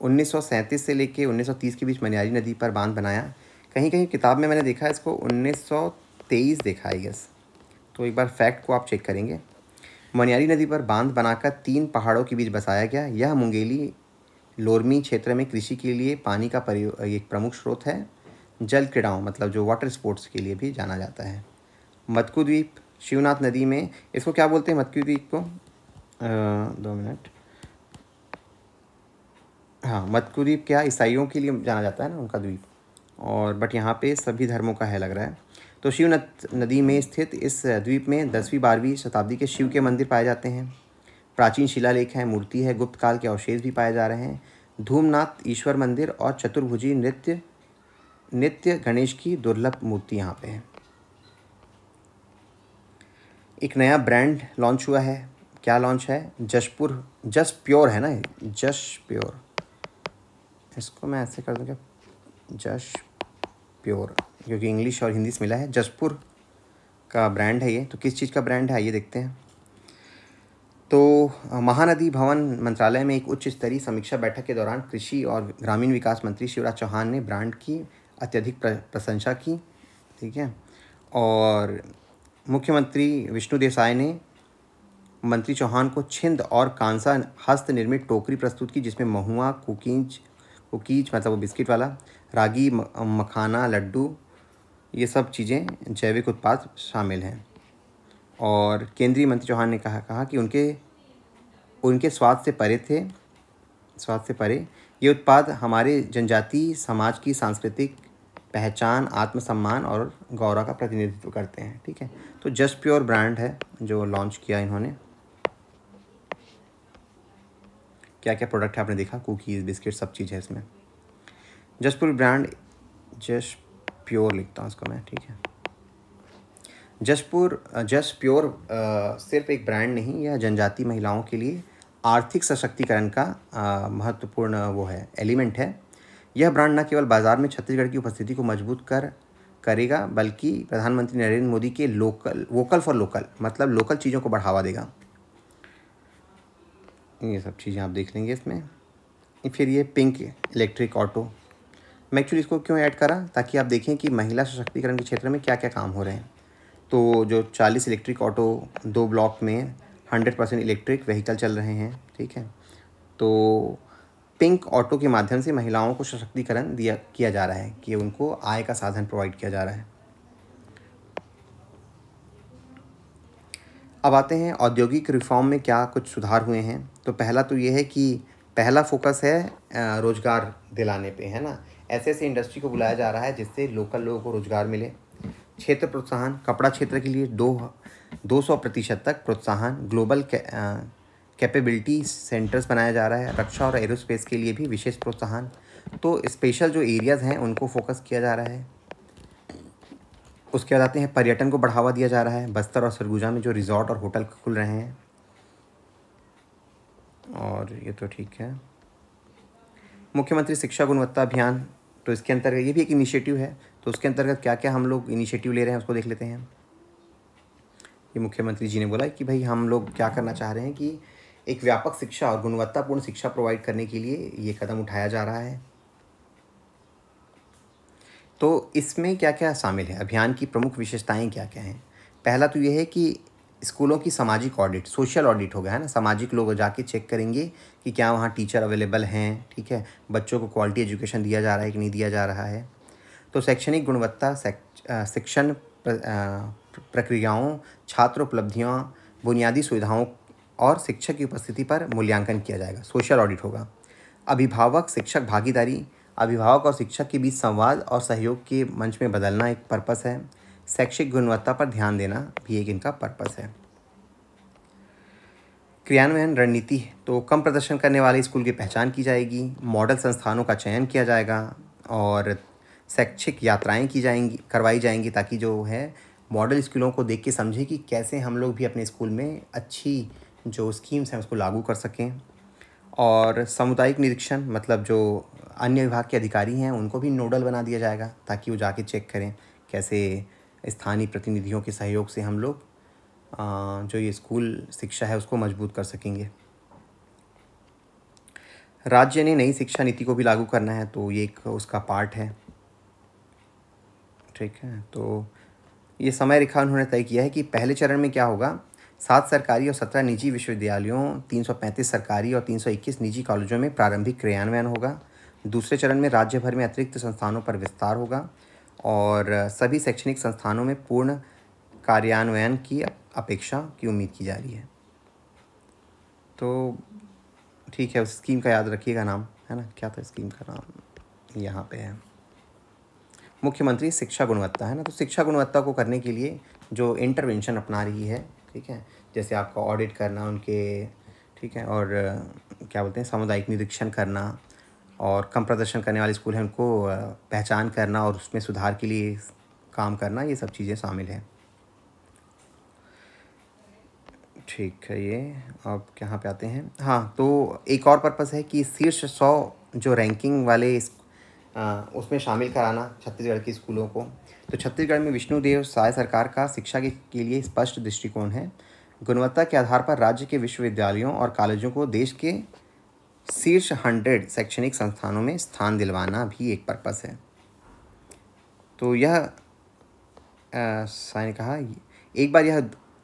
1937 से लेके 1930 के बीच मनियारी नदी पर बांध बनाया। कहीं कहीं किताब में मैंने देखा है इसको 1923 देखा है यस। तो एक बार फैक्ट को आप चेक करेंगे। मनियारी नदी पर बांध बनाकर 3 पहाड़ों के बीच बसाया गया। यह मुंगेली लोरमी क्षेत्र में कृषि के लिए पानी का एक प्रमुख स्रोत है। जल क्रीड़ाओं मतलब जो वाटर स्पोर्ट्स के लिए भी जाना जाता है। मत्कू द्वीप शिवनाथ नदी में, इसको क्या बोलते हैं मत्कू द्वीप को, 2 मिनट, हाँ मत्कू द्वीप क्या ईसाइयों के लिए जाना जाता है ना उनका द्वीप, और बट यहाँ पे सभी धर्मों का है लग रहा है। तो शिवनाथ नदी में स्थित इस द्वीप में 10वीं-12वीं शताब्दी के शिव के मंदिर पाए जाते हैं। प्राचीन शिलालेख है, मूर्ति है, गुप्त काल के अवशेष भी पाए जा रहे हैं। धूमनाथ ईश्वर मंदिर और चतुर्भुजी नित्य गणेश की दुर्लभ मूर्ति यहाँ पे है। एक नया ब्रांड लॉन्च हुआ है, क्या लॉन्च है, जस्ट प्योर है ना, जस्ट प्योर, इसको मैं ऐसे कर दूँ क्या, जस्ट प्योर, क्योंकि इंग्लिश और हिंदी से मिला है। जसपुर का ब्रांड है ये। तो किस चीज़ का ब्रांड है ये देखते हैं। तो महानदी भवन मंत्रालय में एक उच्च स्तरीय समीक्षा बैठक के दौरान कृषि और ग्रामीण विकास मंत्री शिवराज चौहान ने ब्रांड की अत्यधिक प्रशंसा की, ठीक है। और मुख्यमंत्री विष्णु देसाई ने मंत्री चौहान को छिंद और कांसा हस्त निर्मित टोकरी प्रस्तुत की, जिसमें महुआ, कुकीज मतलब वो बिस्किट वाला, रागी, मखाना, लड्डू, ये सब चीज़ें जैविक उत्पाद शामिल हैं। और केंद्रीय मंत्री चौहान ने कहा कि उनके स्वाद से परे ये उत्पाद हमारे जनजातीय समाज की सांस्कृतिक पहचान, आत्मसम्मान और गौरव का प्रतिनिधित्व करते हैं, ठीक है। तो जस्ट प्योर ब्रांड है जो लॉन्च किया इन्होंने। क्या क्या प्रोडक्ट है आपने देखा, कुकीज़, बिस्किट, सब चीज़ है इसमें। जस्ट प्योर लिखता हूँ इसको मैं, ठीक है। जस्ट प्योर सिर्फ एक ब्रांड नहीं, यह जनजातीय महिलाओं के लिए आर्थिक सशक्तिकरण का महत्वपूर्ण वो है, एलिमेंट है। यह ब्रांड न केवल बाजार में छत्तीसगढ़ की उपस्थिति को मजबूत करेगा, बल्कि प्रधानमंत्री नरेंद्र मोदी के वोकल फॉर लोकल मतलब लोकल चीज़ों को बढ़ावा देगा। ये सब चीज़ें आप देख लेंगे इसमें। फिर ये पिंक इलेक्ट्रिक ऑटो, मैं एक्चुअली इसको क्यों ऐड करा, ताकि आप देखें कि महिला सशक्तिकरण के क्षेत्र में क्या क्या काम हो रहे हैं। तो जो 40 इलेक्ट्रिक ऑटो 2 ब्लॉक में 100% इलेक्ट्रिक व्हीकल चल रहे हैं, ठीक है। तो पिंक ऑटो के माध्यम से महिलाओं को सशक्तिकरण किया जा रहा है, कि उनको आय का साधन प्रोवाइड किया जा रहा है। अब आते हैं औद्योगिक रिफॉर्म में क्या कुछ सुधार हुए हैं। तो पहला तो ये है कि पहला फोकस है रोज़गार दिलाने पे, है ना। ऐसे ऐसे इंडस्ट्री को बुलाया जा रहा है जिससे लोकल लोगों को रोज़गार मिले। क्षेत्र प्रोत्साहन, कपड़ा क्षेत्र के लिए 200% तक प्रोत्साहन। ग्लोबल कैपेबिलिटी सेंटर्स बनाया जा रहा है। रक्षा और एरोस्पेस के लिए भी विशेष प्रोत्साहन। तो स्पेशल जो एरियाज़ हैं उनको फोकस किया जा रहा है। उसके बाद आते हैं पर्यटन को बढ़ावा दिया जा रहा है। बस्तर और सरगुजा में जो रिजॉर्ट और होटल खुल रहे हैं, और ये तो ठीक है। मुख्यमंत्री शिक्षा गुणवत्ता अभियान, तो इसके अंतर्गत ये भी एक इनिशिएटिव है। तो उसके अंतर्गत क्या क्या हम लोग इनिशिएटिव ले रहे हैं उसको देख लेते हैं। ये मुख्यमंत्री जी ने बोला कि भाई हम लोग क्या करना चाह रहे हैं कि एक व्यापक शिक्षा और गुणवत्तापूर्ण शिक्षा प्रोवाइड करने के लिए ये कदम उठाया जा रहा है। तो इसमें क्या क्या शामिल है, अभियान की प्रमुख विशेषताएं क्या क्या हैं। पहला तो ये है कि स्कूलों की सामाजिक ऑडिट, सोशल ऑडिट होगा, है ना। सामाजिक लोग जाके चेक करेंगे कि क्या वहाँ टीचर अवेलेबल हैं, ठीक है, बच्चों को क्वालिटी एजुकेशन दिया जा रहा है कि नहीं दिया जा रहा है। तो शैक्षणिक गुणवत्ता, शिक्षण प्रक्रियाओं, छात्र उपलब्धियाँ, बुनियादी सुविधाओं और शिक्षक की उपस्थिति पर मूल्यांकन किया जाएगा, सोशल ऑडिट होगा। अभिभावक शिक्षक भागीदारी, अभिभावक और शिक्षक के बीच संवाद और सहयोग के मंच में बदलना एक पर्पस है। शैक्षिक गुणवत्ता पर ध्यान देना भी एक इनका पर्पस है। क्रियान्वयन रणनीति, तो कम प्रदर्शन करने वाले स्कूल की पहचान की जाएगी, मॉडल संस्थानों का चयन किया जाएगा और शैक्षिक यात्राएं करवाई जाएंगी, ताकि जो है मॉडल स्कूलों को देख के समझे कि कैसे हम लोग भी अपने स्कूल में अच्छी जो स्कीम्स हैं उसको लागू कर सकें। और सामुदायिक निरीक्षण, मतलब जो अन्य विभाग के अधिकारी हैं उनको भी नोडल बना दिया जाएगा, ताकि वो जाके चेक करें कैसे स्थानीय प्रतिनिधियों के सहयोग से हम लोग जो ये स्कूल शिक्षा है उसको मजबूत कर सकेंगे। राज्य ने नई शिक्षा नीति को भी लागू करना है, तो ये एक उसका पार्ट है, ठीक है। तो ये समय रेखा उन्होंने तय किया है कि पहले चरण में क्या होगा, 7 सरकारी और 17 निजी विश्वविद्यालयों, 335 सरकारी और 321 निजी कॉलेजों में प्रारंभिक क्रियान्वयन होगा। दूसरे चरण में राज्य भर में अतिरिक्त संस्थानों पर विस्तार होगा और सभी शैक्षणिक संस्थानों में पूर्ण कार्यान्वयन की अपेक्षा की उम्मीद की जा रही है। तो ठीक है, उस स्कीम का याद रखिएगा नाम, है ना, क्या था स्कीम का नाम, यहाँ पे है मुख्यमंत्री शिक्षा गुणवत्ता, है ना। तो शिक्षा गुणवत्ता को करने के लिए जो इंटरवेंशन अपना रही है, ठीक है, जैसे आपका ऑडिट करना उनके, ठीक है, और क्या बोलते हैं सामुदायिक निरीक्षण करना, और कम प्रदर्शन करने वाले स्कूल हैं उनको पहचान करना और उसमें सुधार के लिए काम करना, ये सब चीज़ें शामिल हैं, ठीक है। ये अब कहाँ पे आते हैं, हाँ, तो एक और पर्पस है कि शीर्ष 100 जो रैंकिंग वाले उसमें शामिल कराना छत्तीसगढ़ के स्कूलों को। तो छत्तीसगढ़ में विष्णुदेव साय सरकार का शिक्षा के लिए स्पष्ट दृष्टिकोण है। गुणवत्ता के आधार पर राज्य के विश्वविद्यालयों और कॉलेजों को देश के शीर्ष 100 शैक्षणिक संस्थानों में स्थान दिलवाना भी एक पर्पस है। तो यह साय ने कहा, एक बार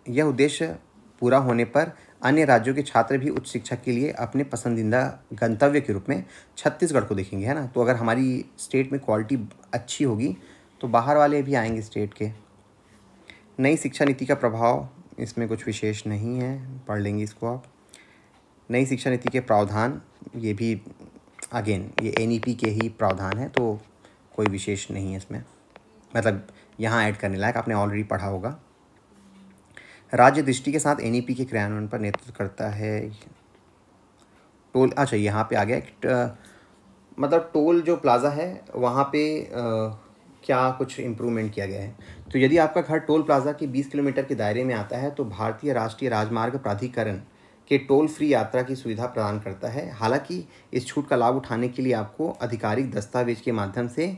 यह उद्देश्य पूरा होने पर अन्य राज्यों के छात्र भी उच्च शिक्षा के लिए अपने पसंदीदा गंतव्य के रूप में छत्तीसगढ़ को देखेंगे, है ना। तो अगर हमारी स्टेट में क्वालिटी अच्छी होगी तो बाहर वाले भी आएंगे स्टेट के। नई शिक्षा नीति का प्रभाव, इसमें कुछ विशेष नहीं है, पढ़ लेंगे इसको आप। नई शिक्षा नीति के प्रावधान, ये भी अगेन ये NEP के ही प्रावधान है, तो कोई विशेष नहीं है इसमें, मतलब यहाँ ऐड करने लायक, आपने ऑलरेडी पढ़ा होगा। राज्य दृष्टि के साथ NEP के क्रियान्वयन पर नेतृत्व करता है। टोल, अच्छा यहाँ पे आ गया, मतलब टोल जो प्लाज़ा है वहाँ पे क्या कुछ इम्प्रूवमेंट किया गया है। तो यदि आपका घर टोल प्लाज़ा के 20 किलोमीटर के दायरे में आता है तो भारतीय राष्ट्रीय राजमार्ग प्राधिकरण के टोल फ्री यात्रा की सुविधा प्रदान करता है। हालांकि इस छूट का लाभ उठाने के लिए आपको आधिकारिक दस्तावेज के माध्यम से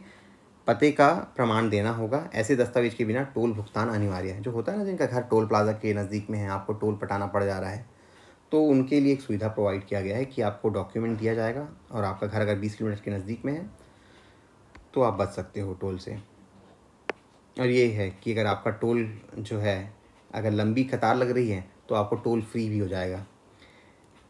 पते का प्रमाण देना होगा। ऐसे दस्तावेज के बिना टोल भुगतान अनिवार्य है। जो होता है ना, जिनका घर टोल प्लाज़ा के नज़दीक में है, आपको टोल पटाना पड़ जा रहा है, तो उनके लिए एक सुविधा प्रोवाइड किया गया है कि आपको डॉक्यूमेंट दिया जाएगा और आपका घर अगर 20 किलोमीटर के नज़दीक में है तो आप बच सकते हो टोल से। और ये है कि अगर आपका टोल जो है अगर लंबी कतार लग रही है तो आपको टोल फ्री भी हो जाएगा।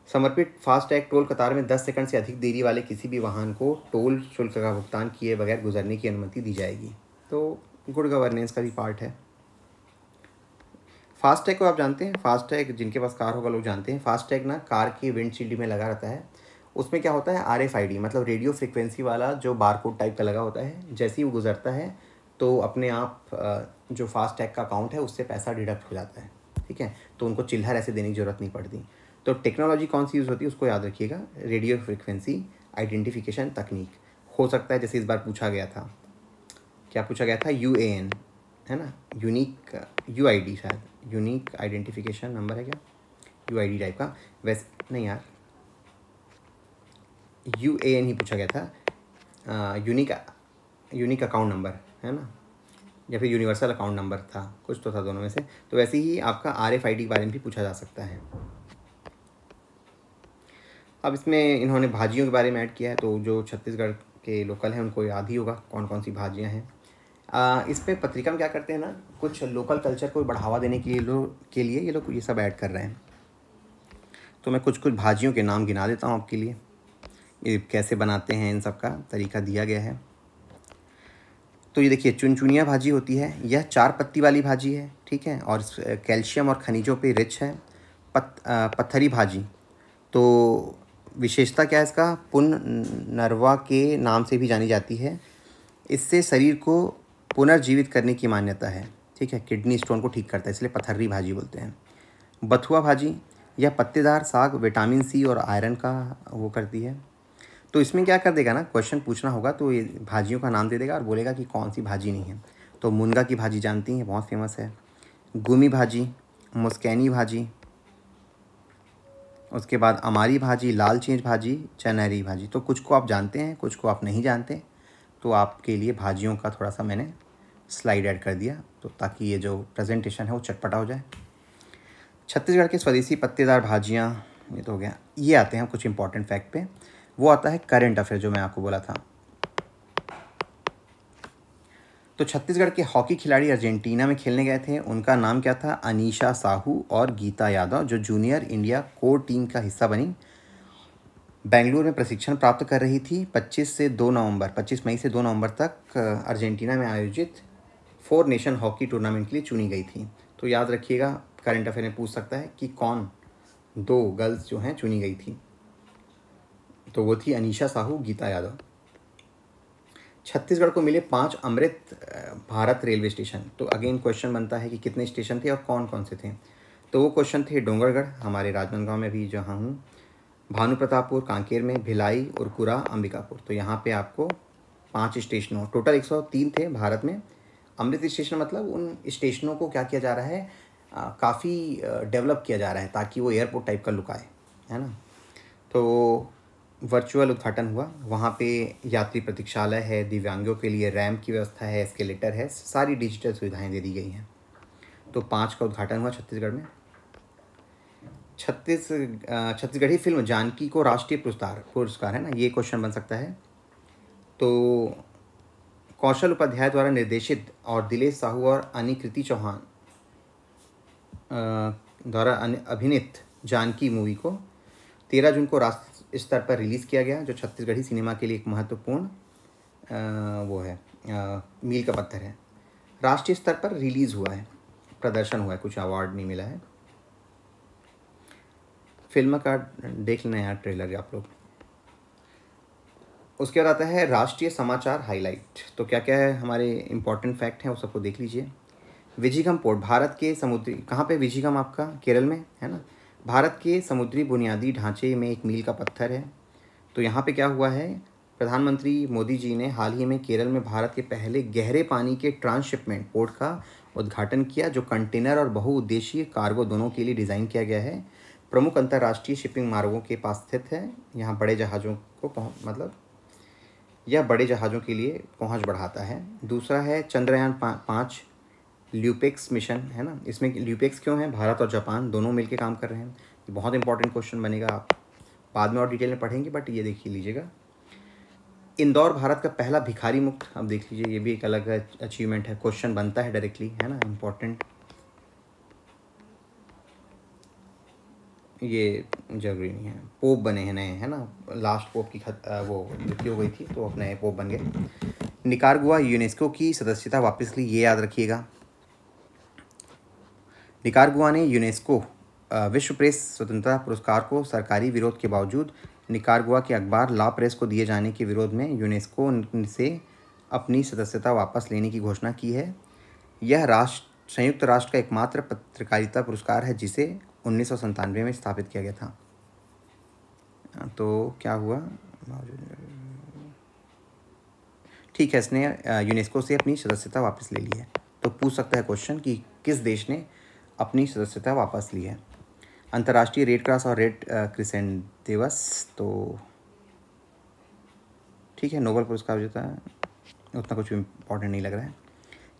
समर्पित फास्टैग टोल कतार में 10 सेकंड से अधिक देरी वाले किसी भी वाहन को टोल शुल्क का भुगतान किए बगैर गुजरने की अनुमति दी जाएगी। तो गुड गवर्नेंस का भी पार्ट है। फास्टैग को आप जानते हैं, फास्टैग जिनके पास कार होगा लोग जानते हैं। फास्टैग ना कार की विंडशील्ड में लगा रहता है। उसमें क्या होता है, RFID मतलब रेडियो फ्रिक्वेंसी वाला जो बारकोड टाइप का लगा होता है। जैसे ही वो गुजरता है तो अपने आप जो फास्टैग का अकाउंट है उससे पैसा डिडक्ट हो जाता है, ठीक है। तो उनको चिल्लर ऐसे देने की ज़रूरत नहीं पड़ती। तो टेक्नोलॉजी कौन सी यूज़ होती है उसको याद रखिएगा, रेडियो फ्रिक्वेंसी आइडेंटिफिकेशन तकनीक। हो सकता है जैसे इस बार पूछा गया था, क्या पूछा गया था, UAN है ना, यूनिक UID, शायद यूनिक आइडेंटिफिकेशन नंबर है क्या, UID टाइप का। वैसे नहीं यार, UAN ही पूछा गया था, यूनिक अकाउंट नंबर है ना, या फिर यूनिवर्सल अकाउंट नंबर था, कुछ तो था दोनों में से। तो वैसे ही आपका RFID के बारे में भी पूछा जा सकता है। अब इसमें इन्होंने भाजियों के बारे में ऐड किया है, तो जो छत्तीसगढ़ के लोकल हैं उनको याद ही होगा कौन कौन सी भाजियाँ हैं। इस पे पत्रिका में क्या करते हैं ना, कुछ लोकल कल्चर को बढ़ावा देने के लिए ये लोग ये सब ऐड कर रहे हैं। तो मैं कुछ कुछ भाजियों के नाम गिना देता हूँ आपके लिए, ये कैसे बनाते हैं, इन सब का तरीका दिया गया है। तो ये देखिए, चुनचुनिया भाजी होती है, यह 4 पत्ती वाली भाजी है, ठीक है, और कैल्शियम और खनिजों पे रिच है। पत्थरी भाजी, तो विशेषता क्या है इसका, पुनर्नवा के नाम से भी जानी जाती है। इससे शरीर को पुनर्जीवित करने की मान्यता है, ठीक है, किडनी स्टोन को ठीक करता है, इसलिए पथर्री भाजी बोलते हैं। बथुआ भाजी, यह पत्तेदार साग विटामिन C और आयरन का वो करती है। तो इसमें क्या कर देगा ना, क्वेश्चन पूछना होगा तो ये भाजियों का नाम दे देगा और बोलेगा कि कौन सी भाजी नहीं है। तो मुनगा की भाजी जानती हैं, बहुत फेमस है। गुमी भाजी, मुस्कैनी भाजी, उसके बाद अमारी भाजी, लाल चीज भाजी, चनहरी भाजी। तो कुछ को आप जानते हैं, कुछ को आप नहीं जानते, तो आपके लिए भाजियों का थोड़ा सा मैंने स्लाइड ऐड कर दिया, तो ताकि ये जो प्रेजेंटेशन है वो चटपटा हो जाए। छत्तीसगढ़ के स्वदेशी पत्तेदार भाजियाँ, ये तो हो गया। ये आते हैं कुछ इंपॉर्टेंट फैक्ट पे, वो आता है करंट अफेयर जो मैं आपको बोला था। तो छत्तीसगढ़ के हॉकी खिलाड़ी अर्जेंटीना में खेलने गए थे, उनका नाम क्या था, अनीशा साहू और गीता यादव, जो जूनियर इंडिया कोर टीम का हिस्सा बनी। बेंगलुरु में प्रशिक्षण प्राप्त कर रही थी। 25 मई से 2 नवंबर तक अर्जेंटीना में आयोजित 4 नेशन हॉकी टूर्नामेंट के लिए चुनी गई थी। तो याद रखिएगा, करंट अफेयर में पूछ सकता है कि कौन 2 गर्ल्स जो हैं चुनी गई थी, तो वो थी अनीशा साहू, गीता यादव। छत्तीसगढ़ को मिले 5 अमृत भारत रेलवे स्टेशन। तो अगेन क्वेश्चन बनता है कि कितने स्टेशन थे और कौन कौन से थे। तो वो क्वेश्चन थे डोंगरगढ़, हमारे राजनांदगांव में भी जहाँ हूँ, भानु प्रतापपुर कांकेर में, भिलाई, उरकुरा, अंबिकापुर। तो यहाँ पे आपको 5 स्टेशनों, टोटल 103 थे भारत में। अमृत स्टेशन मतलब उन स्टेशनों को क्या किया जा रहा है, काफ़ी डेवलप किया जा रहा है ताकि वो एयरपोर्ट टाइप का लुक आए, है ना। तो वर्चुअल उद्घाटन हुआ, वहाँ पे यात्री प्रतीक्षालय है, दिव्यांगों के लिए रैंप की व्यवस्था है, एस्केलेटर है, सारी डिजिटल सुविधाएं दे दी गई हैं। तो 5 का उद्घाटन हुआ छत्तीसगढ़ में। छत्तीसगढ़ी फिल्म जानकी को राष्ट्रीय पुरस्कार है ना, ये क्वेश्चन बन सकता है। तो कौशल उपाध्याय द्वारा निर्देशित और दिलेश साहू और अनिकृति चौहान द्वारा अभिनीत जानकी मूवी को 13 जून को राष्ट्रीय स्तर पर रिलीज़ किया गया, जो छत्तीसगढ़ी सिनेमा के लिए एक महत्वपूर्ण वो है, मील का पत्थर है। राष्ट्रीय स्तर पर रिलीज़ हुआ है, प्रदर्शन हुआ है, कुछ अवार्ड नहीं मिला है। फिल्म का देख लेना यार ट्रेलर आप लोग। उसके बाद आता है राष्ट्रीय समाचार हाईलाइट। तो क्या क्या है हमारे इंपॉर्टेंट फैक्ट हैं वो सबको देख लीजिए। विजिगम पोर्ट, भारत के समुद्री, कहाँ पे विजिगम, आपका केरल में है ना, भारत के समुद्री बुनियादी ढांचे में एक मील का पत्थर है। तो यहाँ पे क्या हुआ है, प्रधानमंत्री मोदी जी ने हाल ही में केरल में भारत के पहले गहरे पानी के ट्रांसशिपमेंट पोर्ट का उद्घाटन किया, जो कंटेनर और बहुउद्देशीय कार्गो दोनों के लिए डिज़ाइन किया गया है। प्रमुख अंतर्राष्ट्रीय शिपिंग मार्गों के पास स्थित है। यहाँ बड़े जहाज़ों को यह बड़े जहाज़ों के लिए पहुँच बढ़ाता है। दूसरा है चंद्रयान 5 ल्यूपेक्स मिशन है ना, इसमें ल्यूपेक्स क्यों है, भारत और जापान दोनों मिलकर काम कर रहे हैं। बहुत इंपॉर्टेंट क्वेश्चन बनेगा, आप बाद में और डिटेल में पढ़ेंगे, बट ये देखिए लीजिएगा। इंदौर भारत का पहला भिखारी मुक्त, अब देख लीजिए, ये भी एक अलग अचीवमेंट है, क्वेश्चन बनता है डायरेक्टली, है ना, इम्पोर्टेंट, ये जरूरी नहीं है। पोप बने हैं नए, है ना, लास्ट पोप की वो मृत्यु हो गई थी तो अब नए पोप बन गए। निकारागुआ यूनेस्को की सदस्यता वापस ली, ये याद रखिएगा। निकारागुआ ने यूनेस्को विश्व प्रेस स्वतंत्रता पुरस्कार को सरकारी विरोध के बावजूद निकारागुआ के अखबार ला प्रेस को दिए जाने के विरोध में यूनेस्को से अपनी सदस्यता वापस लेने की घोषणा की है। यह संयुक्त राष्ट्र का एकमात्र पत्रकारिता पुरस्कार है जिसे 1997 में स्थापित किया गया था। तो क्या हुआ, ठीक है, इसने यूनेस्को से अपनी सदस्यता वापस ले ली है। तो पूछ सकता है क्वेश्चन कि किस देश ने अपनी सदस्यता वापस ली है। अंतर्राष्ट्रीय रेड क्रॉस और रेड क्रिसेंट दिवस, तो ठीक है, नोबेल पुरस्कार विजेता है, उतना कुछ इम्पोर्टेंट नहीं लग रहा है।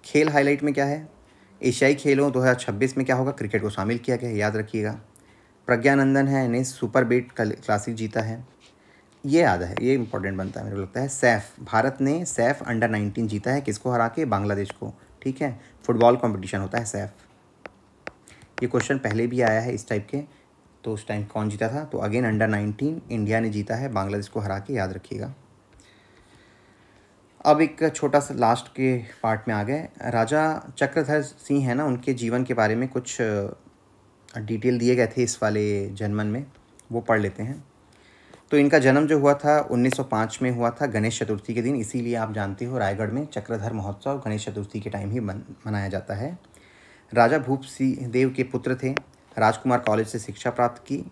खेल हाईलाइट में क्या है, एशियाई खेलों 2026 में क्या होगा, क्रिकेट को शामिल किया गया है, याद रखिएगा। प्रज्ञानंदन है ने सुपर बेट क्लासिक जीता है, ये याद है, ये इंपॉर्टेंट बनता है मेरे को लगता है। सैफ, भारत ने सैफ अंडर-19 जीता है, किसको हरा के, बांग्लादेश को, ठीक है, फुटबॉल कंपटीशन होता है सैफ। ये क्वेश्चन पहले भी आया है इस टाइप के, तो उस टाइम कौन जीता था, तो अगेन अंडर-19 इंडिया ने जीता है बांग्लादेश को हरा के, याद रखिएगा। अब एक छोटा सा लास्ट के पार्ट में आ गए, राजा चक्रधर सिंह है ना, उनके जीवन के बारे में कुछ डिटेल दिए गए थे इस वाले जनमन में, वो पढ़ लेते हैं। तो इनका जन्म जो हुआ था 1905 में हुआ था, गणेश चतुर्थी के दिन, इसीलिए आप जानते हो रायगढ़ में चक्रधर महोत्सव गणेश चतुर्थी के टाइम ही मनाया जाता है। राजा भूप सिंह देव के पुत्र थे, राजकुमार कॉलेज से शिक्षा प्राप्त की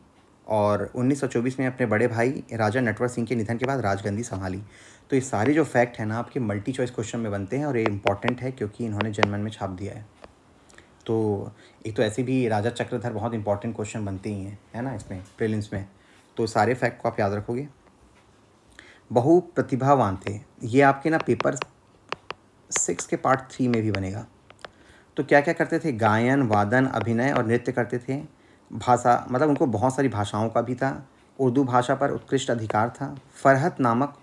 और 1924 में अपने बड़े भाई राजा नटवर सिंह के निधन के बाद राजगद्दी संभाली। तो ये सारे जो फैक्ट हैं ना आपके मल्टी चॉइस क्वेश्चन में बनते हैं और ये इंपॉर्टेंट है क्योंकि इन्होंने जनमन में छाप दिया है। तो एक तो ऐसे भी राजा चक्रधर बहुत इंपॉर्टेंट क्वेश्चन बनते ही हैं, है ना, इसमें प्रीलिम्स में, तो सारे फैक्ट को आप याद रखोगे। बहु प्रतिभावान थे, ये आपके ना पेपर 6 के पार्ट 3 में भी बनेगा। तो क्या क्या करते थे, गायन, वादन, अभिनय और नृत्य करते थे। भाषा, मतलब उनको बहुत सारी भाषाओं का भी था, उर्दू भाषा पर उत्कृष्ट अधिकार था। फरहत नामक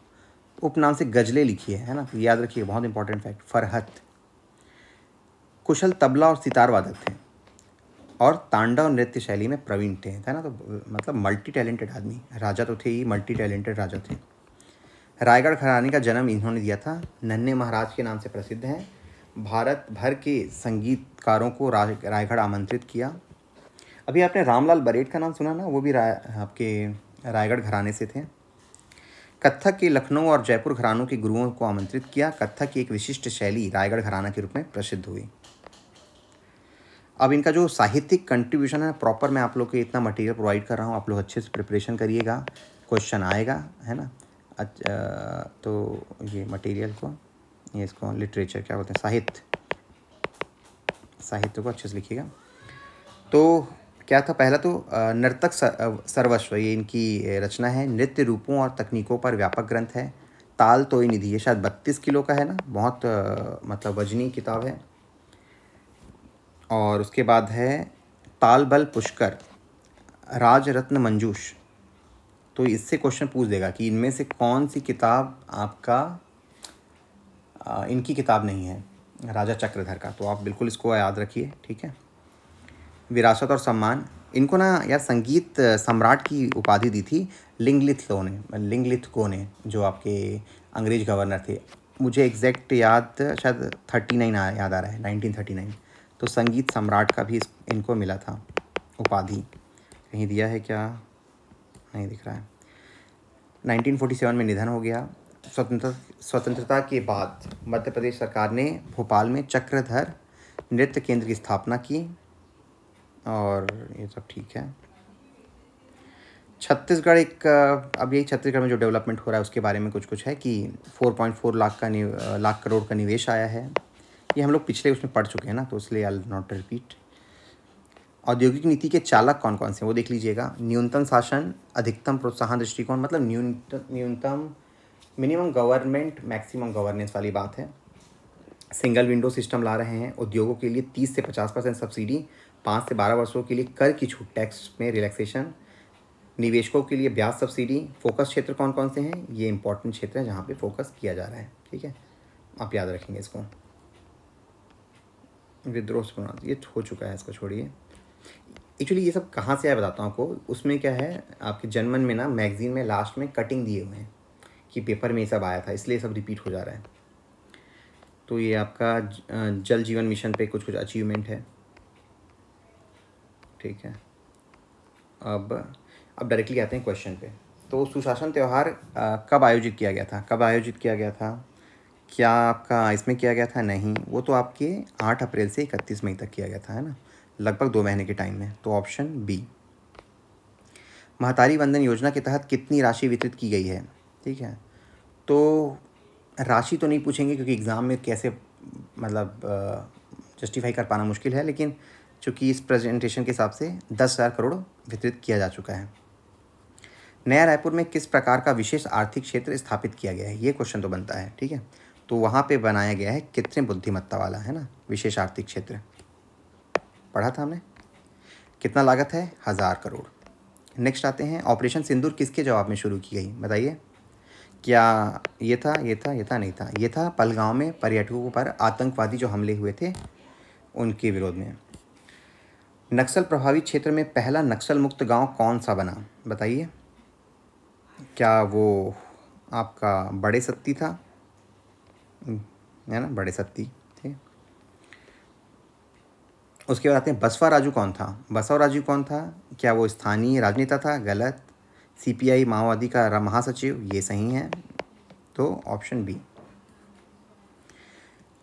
उपनाम से गज़लें लिखी है ना, तो याद रखिए, बहुत इंपॉर्टेंट फैक्ट, फरहत। कुशल तबला और सितार वादक थे और तांडव नृत्य शैली में प्रवीण थे, है ना, तो मतलब मल्टी टैलेंटेड आदमी, राजा तो थे ही, मल्टी टैलेंटेड राजा थे। रायगढ़ घराने का जन्म इन्होंने दिया था, नन्हे महाराज के नाम से प्रसिद्ध हैं। भारत भर के संगीतकारों को रायगढ़ आमंत्रित किया। अभी आपने रामलाल बरेट का नाम सुना ना, वो भी आपके रायगढ़ घराने से थे। कत्थक के लखनऊ और जयपुर घरानों के गुरुओं को आमंत्रित किया। कत्थक की एक विशिष्ट शैली रायगढ़ घराना के रूप में प्रसिद्ध हुई। अब इनका जो साहित्यिक कंट्रीब्यूशन है प्रॉपर, मैं आप लोग को इतना मटेरियल प्रोवाइड कर रहा हूँ, आप लोग अच्छे से प्रिपरेशन करिएगा, क्वेश्चन आएगा, है ना। तो ये मटेरियल को, ये इसको लिटरेचर क्या बोलते हैं, साहित्य को अच्छे से लिखिएगा। तो क्या था, पहला तो नर्तक सर्वस्व, ये इनकी रचना है। नृत्य रूपों और तकनीकों पर व्यापक ग्रंथ है। ताल तोय निधि, ये शायद 32 किलो का है ना, बहुत मतलब वजनी किताब है। और उसके बाद है ताल बल पुष्कर, राज रत्न मंजूष। तो इससे क्वेश्चन पूछ देगा कि इनमें से कौन सी किताब आपका इनकी किताब नहीं है, राजा चक्रधर का, तो आप बिल्कुल इसको याद रखिए, ठीक है। विरासत और सम्मान, इनको ना यार संगीत सम्राट की उपाधि दी थी लिंगलिथगो ने, जो आपके अंग्रेज गवर्नर थे। मुझे एग्जैक्ट याद शायद 39 याद आ रहा है, 1939। तो संगीत सम्राट का भी इनको मिला था उपाधि, कहीं दिया है क्या, नहीं दिख रहा है। 1947 में निधन हो गया। स्वतंत्रता के बाद मध्य प्रदेश सरकार ने भोपाल में चक्रधर नृत्य केंद्र की स्थापना की और ये सब ठीक है। छत्तीसगढ़ एक, अब यही छत्तीसगढ़ में जो डेवलपमेंट हो रहा है उसके बारे में कुछ है कि 4.4 लाख करोड़ का निवेश आया है। ये हम लोग पिछले उसमें पढ़ चुके हैं ना, तो इसलिए आई विल नॉट रिपीट। औद्योगिक नीति के चालक कौन कौन से, वो देख लीजिएगा। न्यूनतम शासन, अधिकतम प्रोत्साहन दृष्टिकोण, मतलब न्यूनतम, मिनिमम गवर्नमेंट मैक्सिमम गवर्नेंस वाली बात है। सिंगल विंडो सिस्टम ला रहे हैं। उद्योगों के लिए 30 से 50% सब्सिडी, 5 से 12 वर्षों के लिए कर की छूट, टैक्स में रिलैक्सेशन, निवेशकों के लिए ब्याज सब्सिडी। फोकस क्षेत्र कौन कौन से हैं, ये इंपॉर्टेंट क्षेत्र है जहाँ पे फोकस किया जा रहा है। ठीक है, आप याद रखेंगे इसको। विद्रोह प्रणाली ये हो चुका है, इसको छोड़िए। एक्चुअली ये सब कहाँ से आया बताता हूँ आपको। उसमें क्या है, आपके जनमन में ना मैगजीन में लास्ट में कटिंग दिए हुए हैं कि पेपर में ये सब आया था, इसलिए सब रिपीट हो जा रहा है। तो ये आपका जल जीवन मिशन पे कुछ कुछ अचीवमेंट है। ठीक है, अब डायरेक्टली आते हैं क्वेश्चन पे। तो सुशासन त्यौहार कब आयोजित किया गया था, कब आयोजित किया गया था? क्या आपका इसमें किया गया था? नहीं, वो तो आपके 8 अप्रैल से 31 मई तक किया गया था, है ना, लगभग 2 महीने के टाइम में। तो ऑप्शन बी। महतारी वंदन योजना के तहत कितनी राशि वितरित की गई है? ठीक है, तो राशि तो नहीं पूछेंगे क्योंकि एग्ज़ाम में कैसे मतलब जस्टिफाई कर पाना मुश्किल है, लेकिन चूँकि इस प्रेजेंटेशन के हिसाब से 10,000 करोड़ वितरित किया जा चुका है। नया रायपुर में किस प्रकार का विशेष आर्थिक क्षेत्र स्थापित किया गया है? ये क्वेश्चन तो बनता है। ठीक है, तो वहाँ पे बनाया गया है कृत्रिम बुद्धिमत्ता वाला, है ना, विशेष आर्थिक क्षेत्र। पढ़ा था हमने। कितना लागत है? 1,000 करोड़। नेक्स्ट आते हैं, ऑपरेशन सिंदूर किसके जवाब में शुरू की गई? बताइए। क्या ये था, ये था, ये था, नहीं था? ये था पहलगांव में पर्यटकों पर आतंकवादी जो हमले हुए थे उनके विरोध में। नक्सल प्रभावित क्षेत्र में पहला नक्सल मुक्त गांव कौन सा बना? बताइए। क्या वो आपका बड़े सत्ती था, है ना, बड़े सत्ती थे। उसके बाद आते हैं बसवा राजू कौन था? बसवा राजू कौन था? क्या वो स्थानीय राजनेता था? गलत। सीपीआई माओवादी का महासचिव, ये सही है, तो ऑप्शन बी।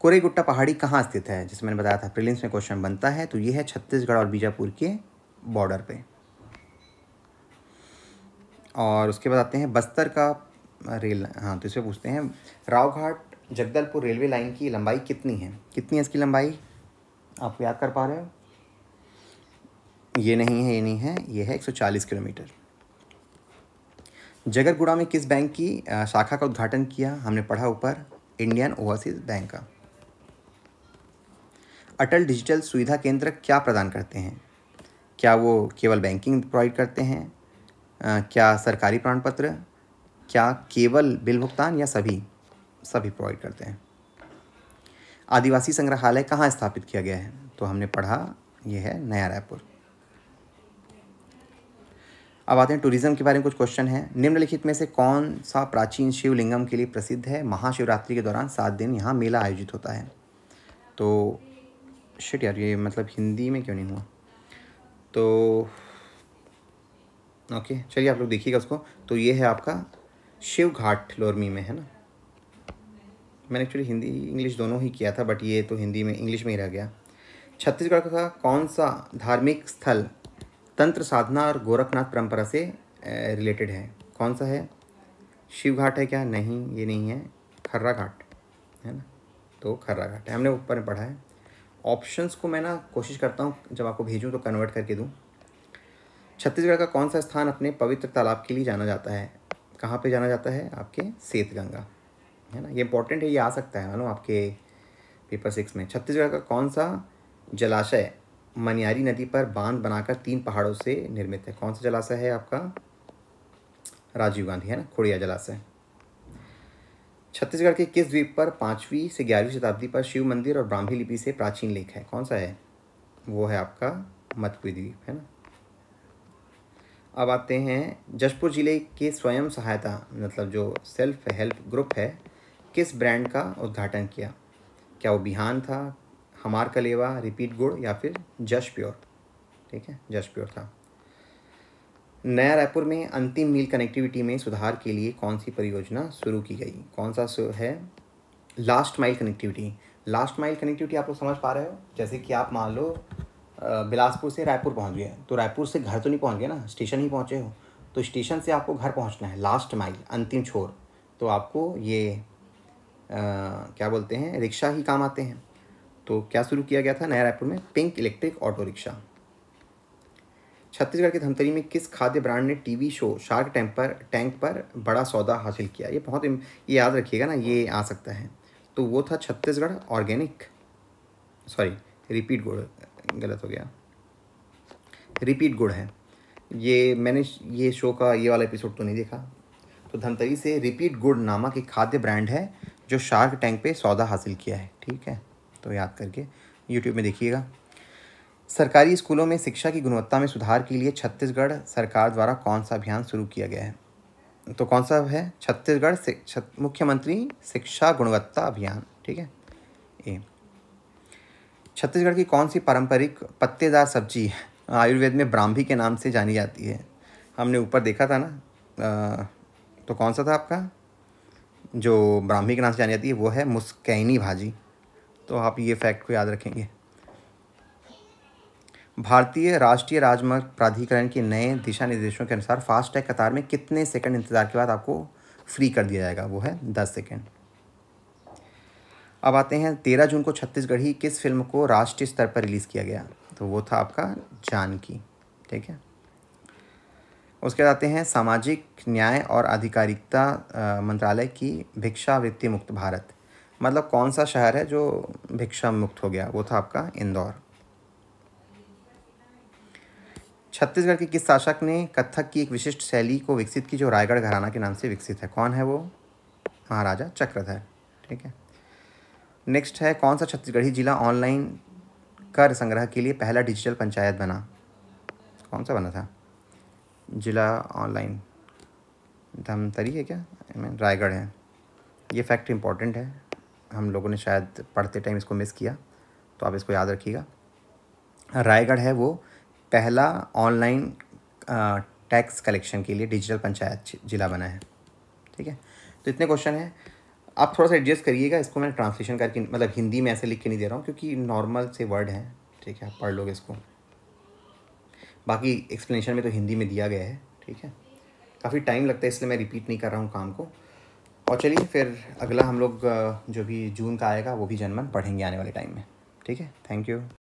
कोरेगुट्टा पहाड़ी कहाँ स्थित है? जिसमें मैंने बताया था प्रीलिम्स में क्वेश्चन बनता है, तो ये है छत्तीसगढ़ और बीजापुर के बॉर्डर पे। और उसके बाद आते हैं बस्तर का रेल, हाँ, तो इसमें पूछते हैं रावघाट जगदलपुर रेलवे लाइन की लंबाई कितनी है? कितनी है इसकी लंबाई? आप याद कर पा रहे हो? ये नहीं है, ये नहीं है, ये है 140 किलोमीटर। जगरगुड़ा में किस बैंक की शाखा का उद्घाटन किया? हमने पढ़ा ऊपर, इंडियन ओवरसीज बैंक का। अटल डिजिटल सुविधा केंद्र क्या प्रदान करते हैं? क्या वो केवल बैंकिंग प्रोवाइड करते हैं? क्या सरकारी प्रमाण पत्र? क्या केवल बिल भुगतान, या सभी प्रोवाइड करते हैं? आदिवासी संग्रहालय कहाँ स्थापित किया गया है? तो हमने पढ़ा, ये है नया रायपुर। अब आते हैं टूरिज्म के बारे में कुछ क्वेश्चन है। निम्नलिखित में से कौन सा प्राचीन शिवलिंगम के लिए प्रसिद्ध है? महाशिवरात्रि के दौरान 7 दिन यहाँ मेला आयोजित होता है। तो शिट यार, ये मतलब हिंदी में क्यों नहीं हुआ? तो ओके, चलिए आप लोग देखिएगा उसको। तो ये है आपका शिव घाट लोरमी में, है ना। मैंने एक्चुअली हिंदी इंग्लिश दोनों ही किया था, बट ये तो हिंदी में इंग्लिश में ही रह गया। छत्तीसगढ़ का कौन सा धार्मिक स्थल तंत्र साधना और गोरखनाथ परंपरा से रिलेटेड है? कौन सा है? शिव घाट है क्या? नहीं, ये नहीं है, खर्रा घाट है ना, तो खर्रा घाट है, हमने ऊपर में पढ़ा है। ऑप्शंस को मैं ना कोशिश करता हूँ जब आपको भेजूँ तो कन्वर्ट करके दूँ। छत्तीसगढ़ का कौन सा स्थान अपने पवित्र तालाब के लिए जाना जाता है? कहाँ पे जाना जाता है? आपके सेतगंगा, है ना, ये इंपॉर्टेंट है, ये आ सकता है मालूम आपके पेपर 6 में। छत्तीसगढ़ का कौन सा जलाशय मनियारी नदी पर बांध बनाकर 3 पहाड़ों से निर्मित है? कौन सा जलाशय है आपका? राजीव गांधी, है ना, खोड़िया जलाशय। छत्तीसगढ़ के किस द्वीप पर 5वीं से 11वीं शताब्दी पर शिव मंदिर और ब्राह्मी लिपि से प्राचीन लेख है? कौन सा है? वो है आपका मतपुरी द्वीप, है ना। अब आते हैं जशपुर जिले के स्वयं सहायता मतलब जो सेल्फ हेल्प ग्रुप है, किस ब्रांड का उद्घाटन किया? क्या वो बिहान था, हमार कलेवा, रिपीट गुड़, या फिर जश प्योर? ठीक है, जश प्योर था। नया रायपुर में अंतिम मील कनेक्टिविटी में सुधार के लिए कौन सी परियोजना शुरू की गई? कौन सा है? Last mile connectivity. Last mile connectivity आप लोग समझ पा रहे हो? जैसे कि आप मान लो बिलासपुर से रायपुर पहुंच गए, तो रायपुर से घर तो नहीं पहुंच गए ना, स्टेशन ही पहुंचे हो, तो स्टेशन से आपको घर पहुंचना है, लास्ट माइल, अंतिम छोर। तो आपको ये क्या बोलते हैं, रिक्शा ही काम आते हैं। तो क्या शुरू किया गया था नया रायपुर में? Pink electric auto rickshaw. Chhattisgarh के धमतरी में किस खाद्य ब्रांड ने टीवी शो शार्क टैंक पर बड़ा सौदा हासिल किया? ये बहुत, ये याद रखिएगा ना, ये आ सकता है। तो वो था छत्तीसगढ़ ऑर्गेनिक, सॉरी रिपीट गुड़, गलत हो गया, रिपीट गुड़ है ये। मैंने ये शो का ये वाला एपिसोड तो नहीं देखा। तो धमतरी से रिपीट गुड़ नामक एक खाद्य ब्रांड है जो शार्क टैंक पे सौदा हासिल किया है, ठीक है, तो याद करके यूट्यूब में देखिएगा। सरकारी स्कूलों में शिक्षा की गुणवत्ता में सुधार के लिए छत्तीसगढ़ सरकार द्वारा कौन सा अभियान शुरू किया गया है? तो कौन सा है? छत्तीसगढ़ मुख्यमंत्री शिक्षा गुणवत्ता अभियान, ठीक है। ए, छत्तीसगढ़ की कौन सी पारंपरिक पत्तेदार सब्जी आयुर्वेद में ब्राह्मी के नाम से जानी जाती है? हमने ऊपर देखा था ना, तो कौन सा था आपका जो ब्राह्मी के नाम से जानी जाती है? वो है मुस्कैनी भाजी। तो आप ये फैक्ट को याद रखेंगे। भारतीय राष्ट्रीय राजमार्ग प्राधिकरण के नए दिशा निर्देशों के अनुसार फास्टैग कतार में कितने सेकंड इंतजार के बाद आपको फ्री कर दिया जाएगा? वो है 10 सेकंड। अब आते हैं 13 जून को छत्तीसगढ़ी किस फिल्म को राष्ट्रीय स्तर पर रिलीज़ किया गया? तो वो था आपका जानकी, ठीक है। उसके बाद आते हैं सामाजिक न्याय और आधिकारिकता मंत्रालय की भिक्षावृत्ति मुक्त भारत, मतलब कौन सा शहर है जो भिक्षा मुक्त हो गया? वो था आपका इंदौर। छत्तीसगढ़ के किस शासक ने कथक की एक विशिष्ट शैली को विकसित की जो रायगढ़ घराना के नाम से विकसित है? कौन है वो? महाराजा चक्रधर, ठीक है। नेक्स्ट है कौन सा छत्तीसगढ़ी जिला ऑनलाइन कर संग्रह के लिए पहला डिजिटल पंचायत बना? कौन सा बना था जिला ऑनलाइन? धमतरी है क्या? रायगढ़ है। ये फैक्ट इम्पॉर्टेंट है, हम लोगों ने शायद पढ़ते टाइम इसको मिस किया, तो आप इसको याद रखिएगा। रायगढ़ है वो पहला ऑनलाइन टैक्स कलेक्शन के लिए डिजिटल पंचायत जिला बना है, ठीक है। तो इतने क्वेश्चन हैं, आप थोड़ा सा एडजस्ट करिएगा। इसको मैंने ट्रांसलेशन करके, मतलब हिंदी में ऐसे लिख के नहीं दे रहा हूँ क्योंकि नॉर्मल से वर्ड हैं, ठीक है, आप पढ़ लोगे इसको। बाकी एक्सप्लेनेशन में तो हिंदी में दिया गया है, ठीक है। काफ़ी टाइम लगता है इसलिए मैं रिपीट नहीं कर रहा हूँ काम को। और चलिए फिर अगला हम लोग जो भी जून का आएगा वो भी जनमन पढ़ेंगे आने वाले टाइम में, ठीक है। Thank you.